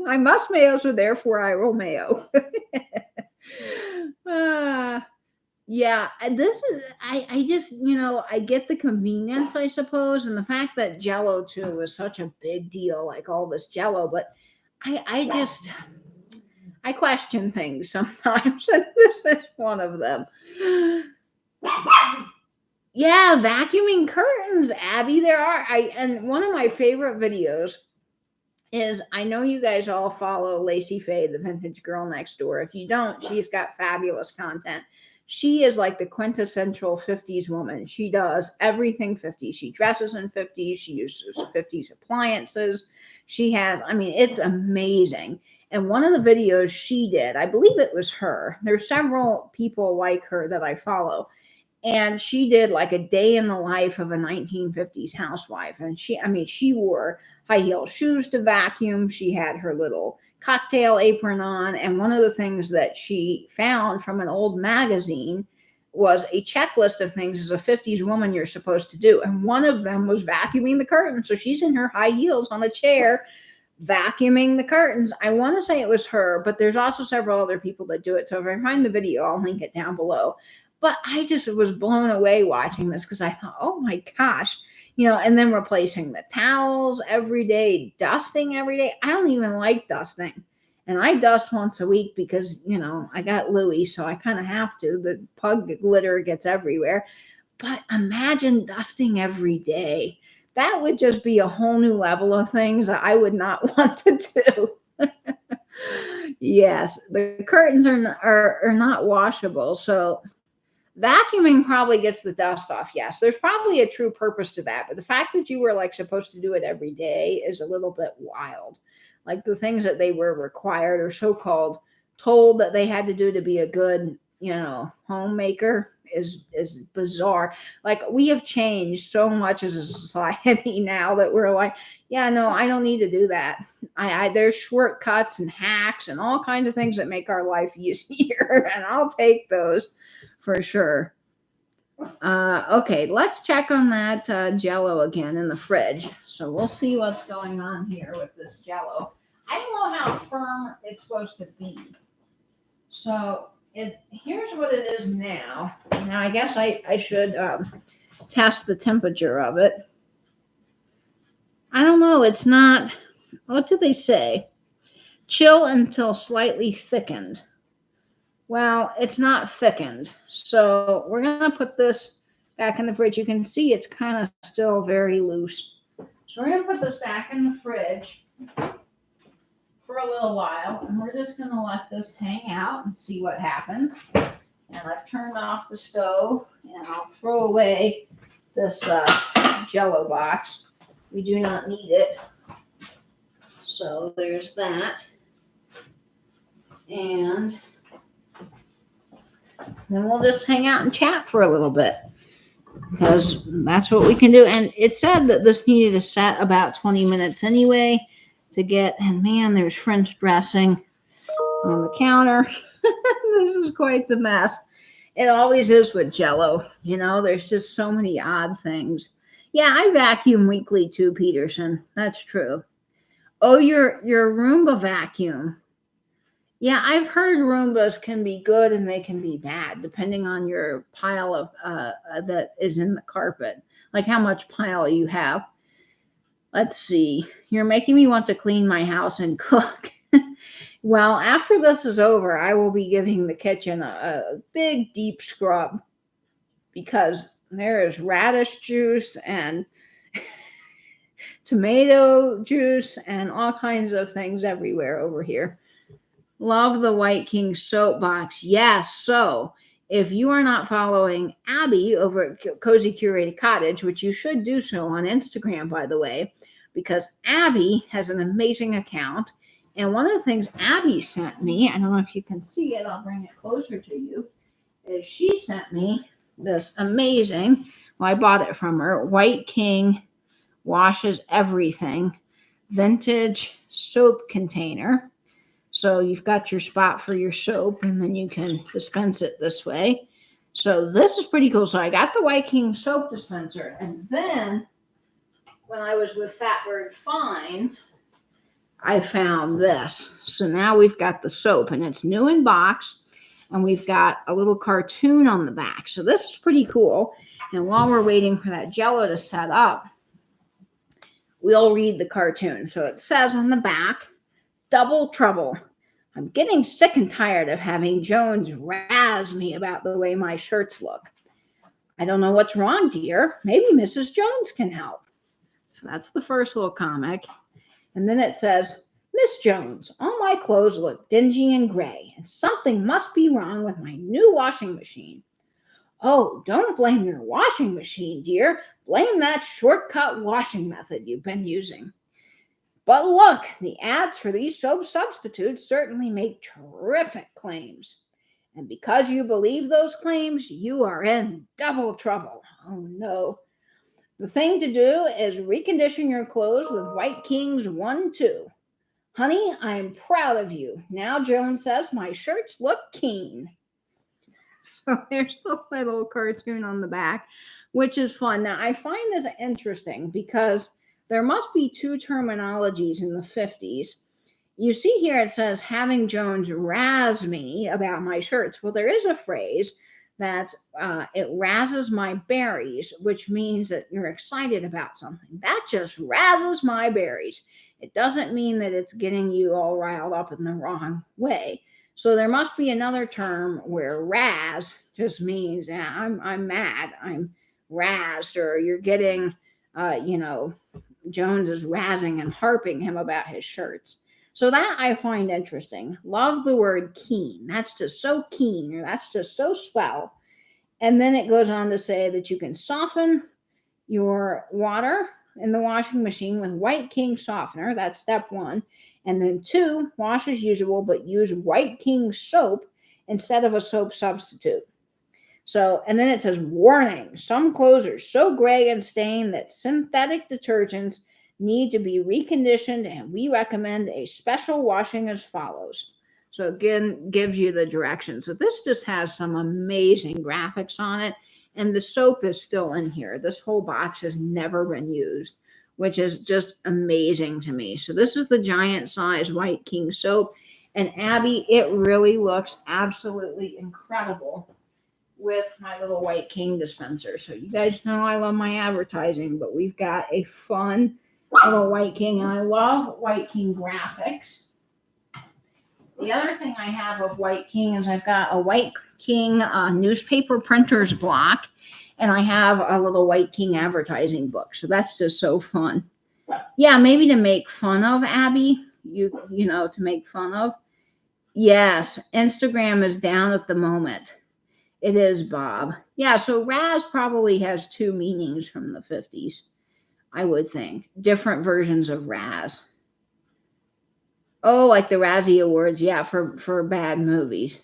I must mayo, so therefore I will mayo. Yeah, this is, I just, I get the convenience, I suppose, and the fact that Jello too is such a big deal, like all this Jello, but I question things sometimes, and this is one of them. Yeah, vacuuming curtains, Abby, and one of my favorite videos is, I know you guys all follow Lacey Faye, the vintage girl next door. If you don't, she's got fabulous content. She is like the quintessential 50s woman. She does everything 50s. She dresses in 50s. She uses 50s appliances. She has, it's amazing. And one of the videos she did, I believe it was her. There's several people like her that I follow. And she did like a day in the life of a 1950s housewife. And she wore high heel shoes to vacuum. She had her little cocktail apron on. And one of the things that she found from an old magazine was a checklist of things as a 50s woman you're supposed to do. And one of them was vacuuming the curtains. So she's in her high heels on a chair vacuuming the curtains. I want to say it was her, but there's also several other people that do it. So if I find the video, I'll link it down below. But I just was blown away watching this because I thought, oh my gosh, and then replacing the towels every day, dusting every day. I don't even like dusting. And I dust once a week because, I got Louis, so I kind of have to. The pug litter gets everywhere. But imagine dusting every day. That would just be a whole new level of things that I would not want to do. Yes, the curtains are not washable. So vacuuming probably gets the dust off. Yes, there's probably a true purpose to that. But the fact that you were like supposed to do it every day is a little bit wild. Like the things that they were required or so-called told that they had to do to be a good, homemaker is bizarre. Like we have changed so much as a society now that we're like, yeah, no, I don't need to do that. There's shortcuts and hacks and all kinds of things that make our life easier, and I'll take those for sure. Okay, let's check on that Jello again in the fridge. So we'll see what's going on here with this Jello. I don't know how firm it's supposed to be. So here's what it is now. Now I guess I should test the temperature of it. I don't know. It's not. What do they say? Chill until slightly thickened. Well, it's not thickened. So we're going to put this back in the fridge. You can see it's kind of still very loose. So we're going to put this back in the fridge for a little while. And we're just going to let this hang out and see what happens. And I've turned off the stove. And I'll throw away this Jello box. We do not need it. So there's that. And then we'll just hang out and chat for a little bit because that's what we can do. And it said that this needed to set about 20 minutes anyway to get, and man, there's French dressing on the counter. This is quite the mess. It always is with Jello. There's just so many odd things. Yeah, I vacuum weekly too, Peterson. That's true. Oh, your Roomba vacuum. Yeah, I've heard Roombas can be good and they can be bad depending on your pile of that is in the carpet, like how much pile you have. Let's see. You're making me want to clean my house and cook. Well, after this is over, I will be giving the kitchen a big, deep scrub because there is radish juice and tomato juice and all kinds of things everywhere over here. Love the White King soap box. Yes. So if you are not following Abby over at Cozy Curated Cottage, which you should do so on Instagram, by the way, because Abby has an amazing account. And one of the things Abby sent me, I don't know if you can see it, I'll bring it closer to you, is she sent me this amazing, well, I bought it from her, White King washes everything, vintage soap container. So you've got your spot for your soap, and then you can dispense it this way. So this is pretty cool. So I got the White King soap dispenser, and then when I was with Fatbird Finds, I found this. So now we've got the soap, and it's new in box, and we've got a little cartoon on the back. So this is pretty cool. And while we're waiting for that Jello to set up, we'll read the cartoon. So it says on the back, "Double trouble. I'm getting sick and tired of having Jones razz me about the way my shirts look. I don't know what's wrong, dear. Maybe Mrs. Jones can help." So that's the first little comic. And then it says, "Miss Jones, all my clothes look dingy and gray, and something must be wrong with my new washing machine." "Oh, don't blame your washing machine, dear. Blame that shortcut washing method you've been using. But look, the ads for these soap substitutes certainly make terrific claims. And because you believe those claims, you are in double trouble. Oh no. The thing to do is recondition your clothes with White Kings 1, 2. Honey, I'm proud of you. Now Joan says my shirts look keen. So there's the little cartoon on the back, which is fun. Now, I find this interesting because there must be two terminologies in the 50s. You see here it says, having Jones razz me about my shirts. Well, there is a phrase that's, it razzes my berries, which means that you're excited about something. That just razzes my berries. It doesn't mean that it's getting you all riled up in the wrong way. So there must be another term where razz just means, yeah, I'm mad, I'm razzed, or you're getting, Jones is razzing and harping him about his shirts. So that I find interesting. Love the word keen. That's just so keen, or that's just so swell. And then it goes on to say that you can soften your water in the washing machine with White King softener. That's step 1. And then 2, wash as usual, but use White King soap instead of a soap substitute. So, and then it says, warning, some clothes are so gray and stained that synthetic detergents need to be reconditioned, and we recommend a special washing as follows. So again, gives you the directions. So this just has some amazing graphics on it, and the soap is still in here. This whole box has never been used, which is just amazing to me. So this is the giant size White King soap, and Abby, it really looks absolutely incredible with my little White King dispenser. So you guys know I love my advertising, but we've got a fun little White King, and I love White King graphics. The other thing I have of White King is I've got a White King newspaper printer's block, and I have a little White King advertising book. So that's just so fun. Yeah, maybe to make fun of, Abby, you know, to make fun of. Yes, Instagram is down at the moment. It is, Bob. Yeah, so Raz probably has two meanings from the 50s, I would think. Different versions of Raz. Oh, like the Razzie Awards, yeah, for bad movies.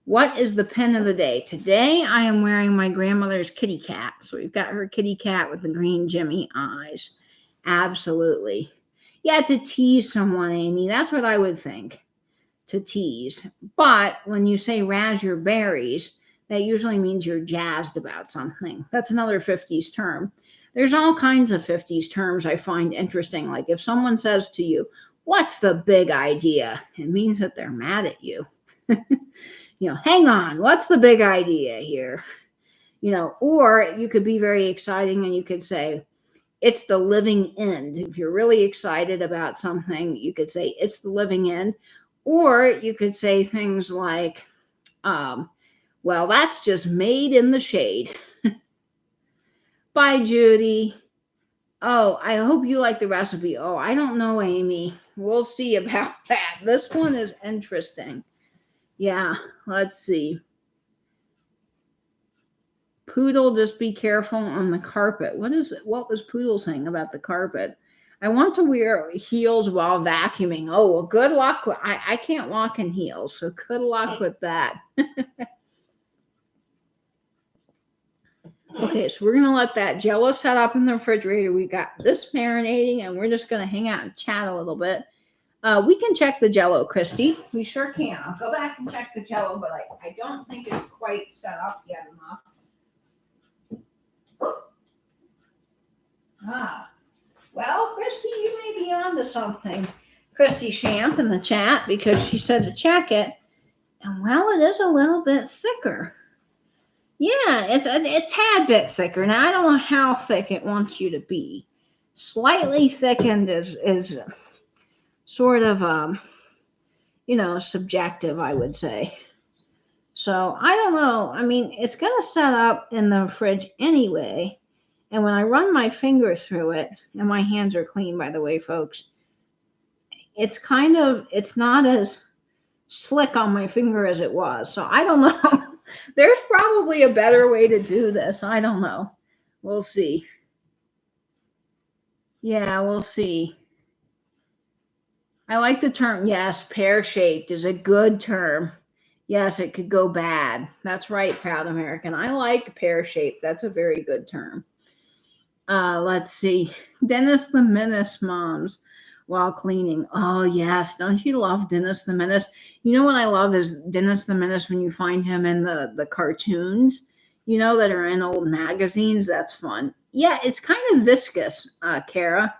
What is the pin of the day? Today, I am wearing my grandmother's kitty cat. So we've got her kitty cat with the green Jimmy eyes. Absolutely. Yeah, to tease someone, Amy. That's what I would think. To tease. But when you say razz your berries, that usually means you're jazzed about something. That's another 50s term. There's all kinds of 50s terms I find interesting. Like if someone says to you, what's the big idea? It means that they're mad at you. Hang on, what's the big idea here? Or you could be very exciting and you could say, it's the living end. If you're really excited about something, you could say, it's the living end. Or you could say things like, well, that's just made in the shade. Bye, Judy. Oh, I hope you like the recipe. Oh, I don't know, Amy. We'll see about that. This one is interesting. Yeah, let's see. Poodle, just be careful on the carpet. What was Poodle saying about the carpet? I want to wear heels while vacuuming. Oh, well, good luck. I can't walk in heels, so good luck with that. Okay, so we're going to let that Jello set up in the refrigerator. We got this marinating, and we're just going to hang out and chat a little bit. We can check the Jello, Christy. We sure can. I'll go back and check the Jello, but I don't think it's quite set up yet enough. Well, Christy, you may be onto something. Christy Champ in the chat, because she said to check it. And well, it is a little bit thicker. Yeah, it's a tad bit thicker. Now, I don't know how thick it wants you to be. Slightly thickened is sort of, subjective, I would say. So, I don't know. I mean, it's going to set up in the fridge anyway. And when I run my finger through it, and my hands are clean, by the way, folks, it's not as slick on my finger as it was. So I don't know. There's probably a better way to do this. I don't know. We'll see. Yeah, we'll see. I like the term, yes, pear-shaped is a good term. Yes, it could go bad. That's right, Proud American. I like pear-shaped. That's a very good term. Let's see. Dennis the Menace moms while cleaning. Oh, yes. Don't you love Dennis the Menace? You know what I love is Dennis the Menace when you find him in the cartoons, that are in old magazines. That's fun. Yeah, it's kind of viscous, Kara.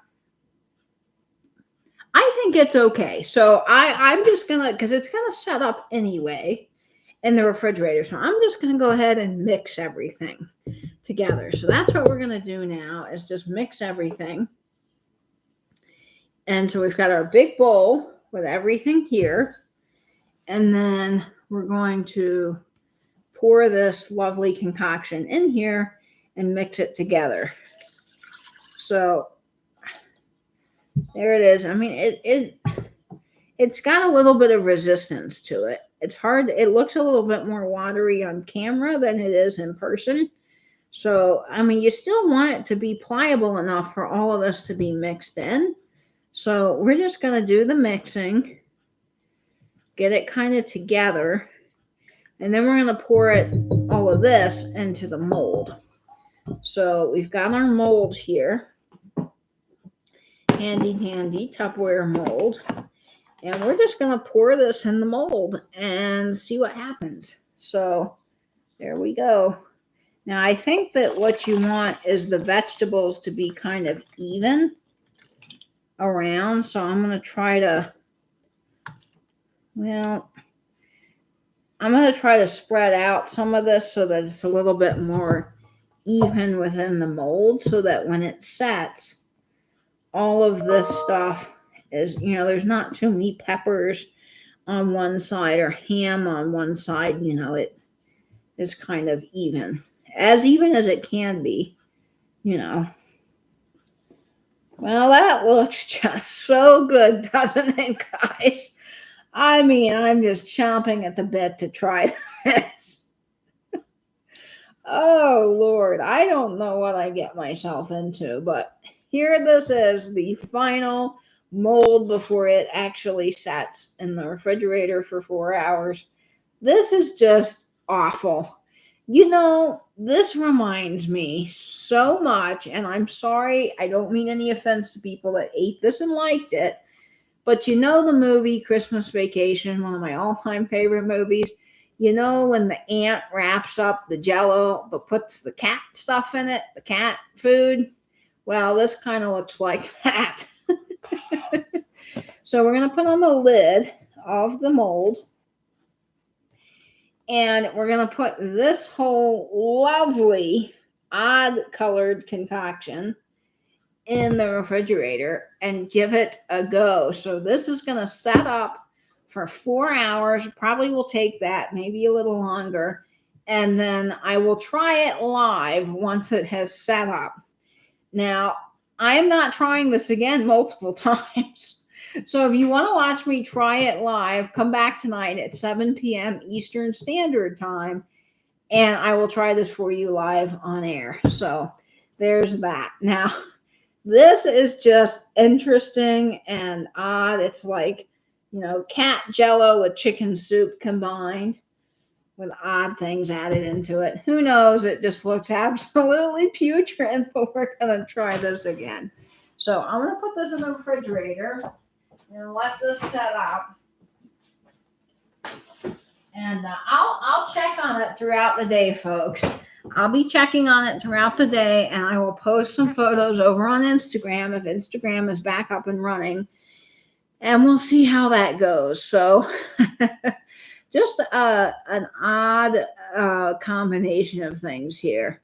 I think it's okay. So I'm just gonna, because it's gonna set up anyway in the refrigerator. So I'm just gonna go ahead and mix everything together. So that's what we're gonna do now, is just mix everything. And so we've got our big bowl with everything here. And then we're going to pour this lovely concoction in here and mix it together. So there it is. I mean, it's got a little bit of resistance to it. It's hard. It looks a little bit more watery on camera than it is in person. So, I mean, you still want it to be pliable enough for all of this to be mixed in. So we're just going to do the mixing, get it kind of together, and then we're going to pour all of this into the mold. So we've got our mold here, handy dandy Tupperware mold, and we're just going to pour this in the mold and see what happens. So there we go. Now I think that what you want is the vegetables to be kind of even around. So I'm going to try to, spread out some of this so that it's a little bit more even within the mold, so that when it sets, all of this stuff is, there's not too many peppers on one side or ham on one side. It is kind of even as it can be. Well, that looks just so good, doesn't it, guys? I mean, I'm just chomping at the bit to try this. Oh, Lord, I don't know what I get myself into, but here this is, the final mold before it actually sets in the refrigerator for 4 hours. This is just awful. This reminds me so much, and I'm sorry, I don't mean any offense to people that ate this and liked it, but the movie Christmas Vacation, one of my all-time favorite movies, when the aunt wraps up the Jello but puts the cat stuff in it, the cat food? Well, this kind of looks like that. So we're going to put on the lid of the mold, and we're going to put this whole lovely odd colored concoction in the refrigerator and give it a go. So this is going to set up for 4 hours. Probably will take that, maybe a little longer. And then I will try it live once it has set up. Now, I am not trying this again multiple times. So if you want to watch me try it live, come back tonight at 7 p.m. Eastern Standard Time, and I will try this for you live on air. So there's that. Now, this is just interesting and odd. It's like, cat Jello with chicken soup combined with odd things added into it. Who knows? It just looks absolutely putrid, but we're going to try this again. So I'm going to put this in the refrigerator and let this set up. And I'll check on it throughout the day, folks. I'll be checking on it throughout the day, and I will post some photos over on Instagram if Instagram is back up and running, and we'll see how that goes. So just an odd combination of things here.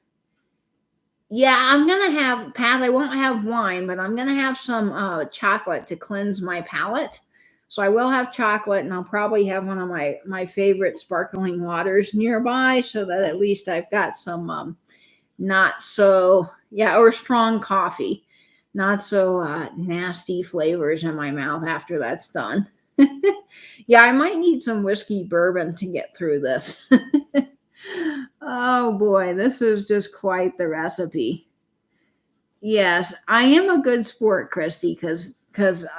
Yeah, I'm going to have, Pat, I won't have wine, but I'm going to have some chocolate to cleanse my palate. So I will have chocolate, and I'll probably have one of my favorite sparkling waters nearby, so that at least I've got some or strong coffee, not so nasty flavors in my mouth after that's done. Yeah, I might need some whiskey bourbon to get through this. Oh boy, this is just quite the recipe. Yes, I am a good sport, Christy, because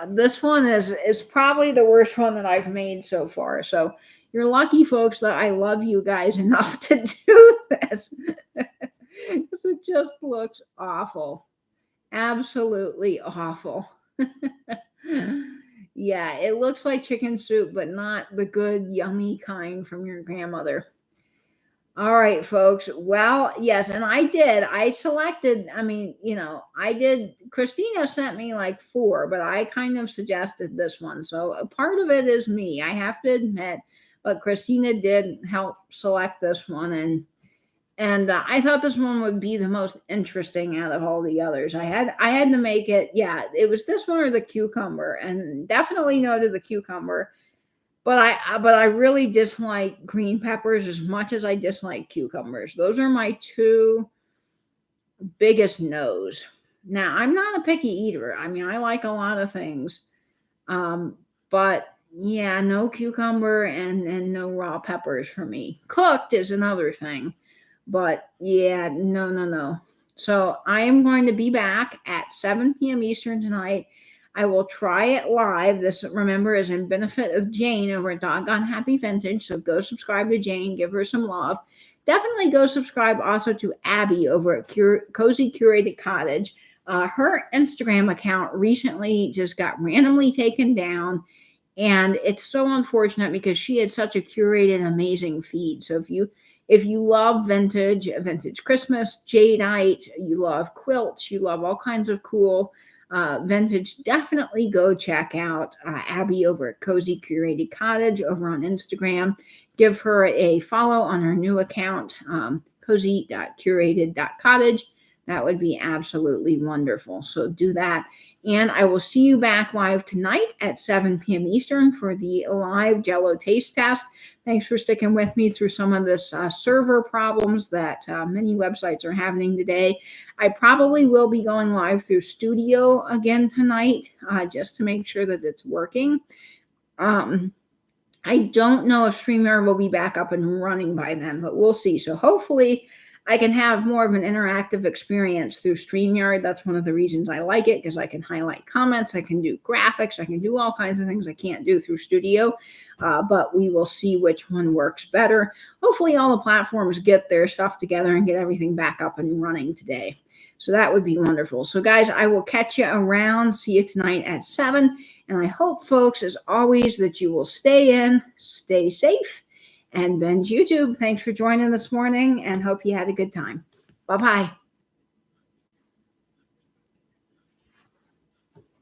this one is probably the worst one that I've made so far. So You're lucky, folks, that I love you guys enough to do this. Because it just looks awful. Absolutely awful. Yeah, it looks like chicken soup, but not the good, yummy kind from your grandmother. All right, folks. Well, yes, and I selected, I did. Christina sent me like four, but I kind of suggested this one. So a part of it is me, I have to admit, but Christina did help select this one. And I thought this one would be the most interesting out of all the others. I had to make it. Yeah, it was this one or the cucumber, and definitely no to the cucumber. But I really dislike green peppers as much as I dislike cucumbers. Those are my two biggest no's. Now, I'm not a picky eater. I mean, I like a lot of things. But yeah, no cucumber and no raw peppers for me. Cooked is another thing. But yeah, no. So I am going to be back at 7 p.m. Eastern tonight. I will try it live. This, remember, is in benefit of Jane over at Doggone Happy Vintage. So go subscribe to Jane, give her some love. Definitely go subscribe also to Abby over at Cozy Curated Cottage. Her Instagram account recently just got randomly taken down. And it's so unfortunate because she had such a curated, amazing feed. So if you love vintage Christmas, jadeite, you love quilts, you love all kinds of cool vintage, definitely go check out Abby over at Cozy Curated Cottage over on Instagram. Give her a follow on her new account, cozy.curated.cottage. That would be absolutely wonderful. So do that. And I will see you back live tonight at 7 p.m. Eastern for the live Jello taste test. Thanks for sticking with me through some of this server problems that many websites are having today. I probably will be going live through Studio again tonight just to make sure that it's working. I don't know if StreamYard will be back up and running by then, but we'll see. So hopefully I can have more of an interactive experience through StreamYard. That's one of the reasons I like it, because I can highlight comments, I can do graphics, I can do all kinds of things I can't do through Studio. But we will see which one works better. Hopefully all the platforms get their stuff together and get everything back up and running today. So that would be wonderful. So guys, I will catch you around. See you tonight at 7. And I hope, folks, as always, that you will stay in, stay safe. And Ben's YouTube, thanks for joining this morning and hope you had a good time. Bye-bye.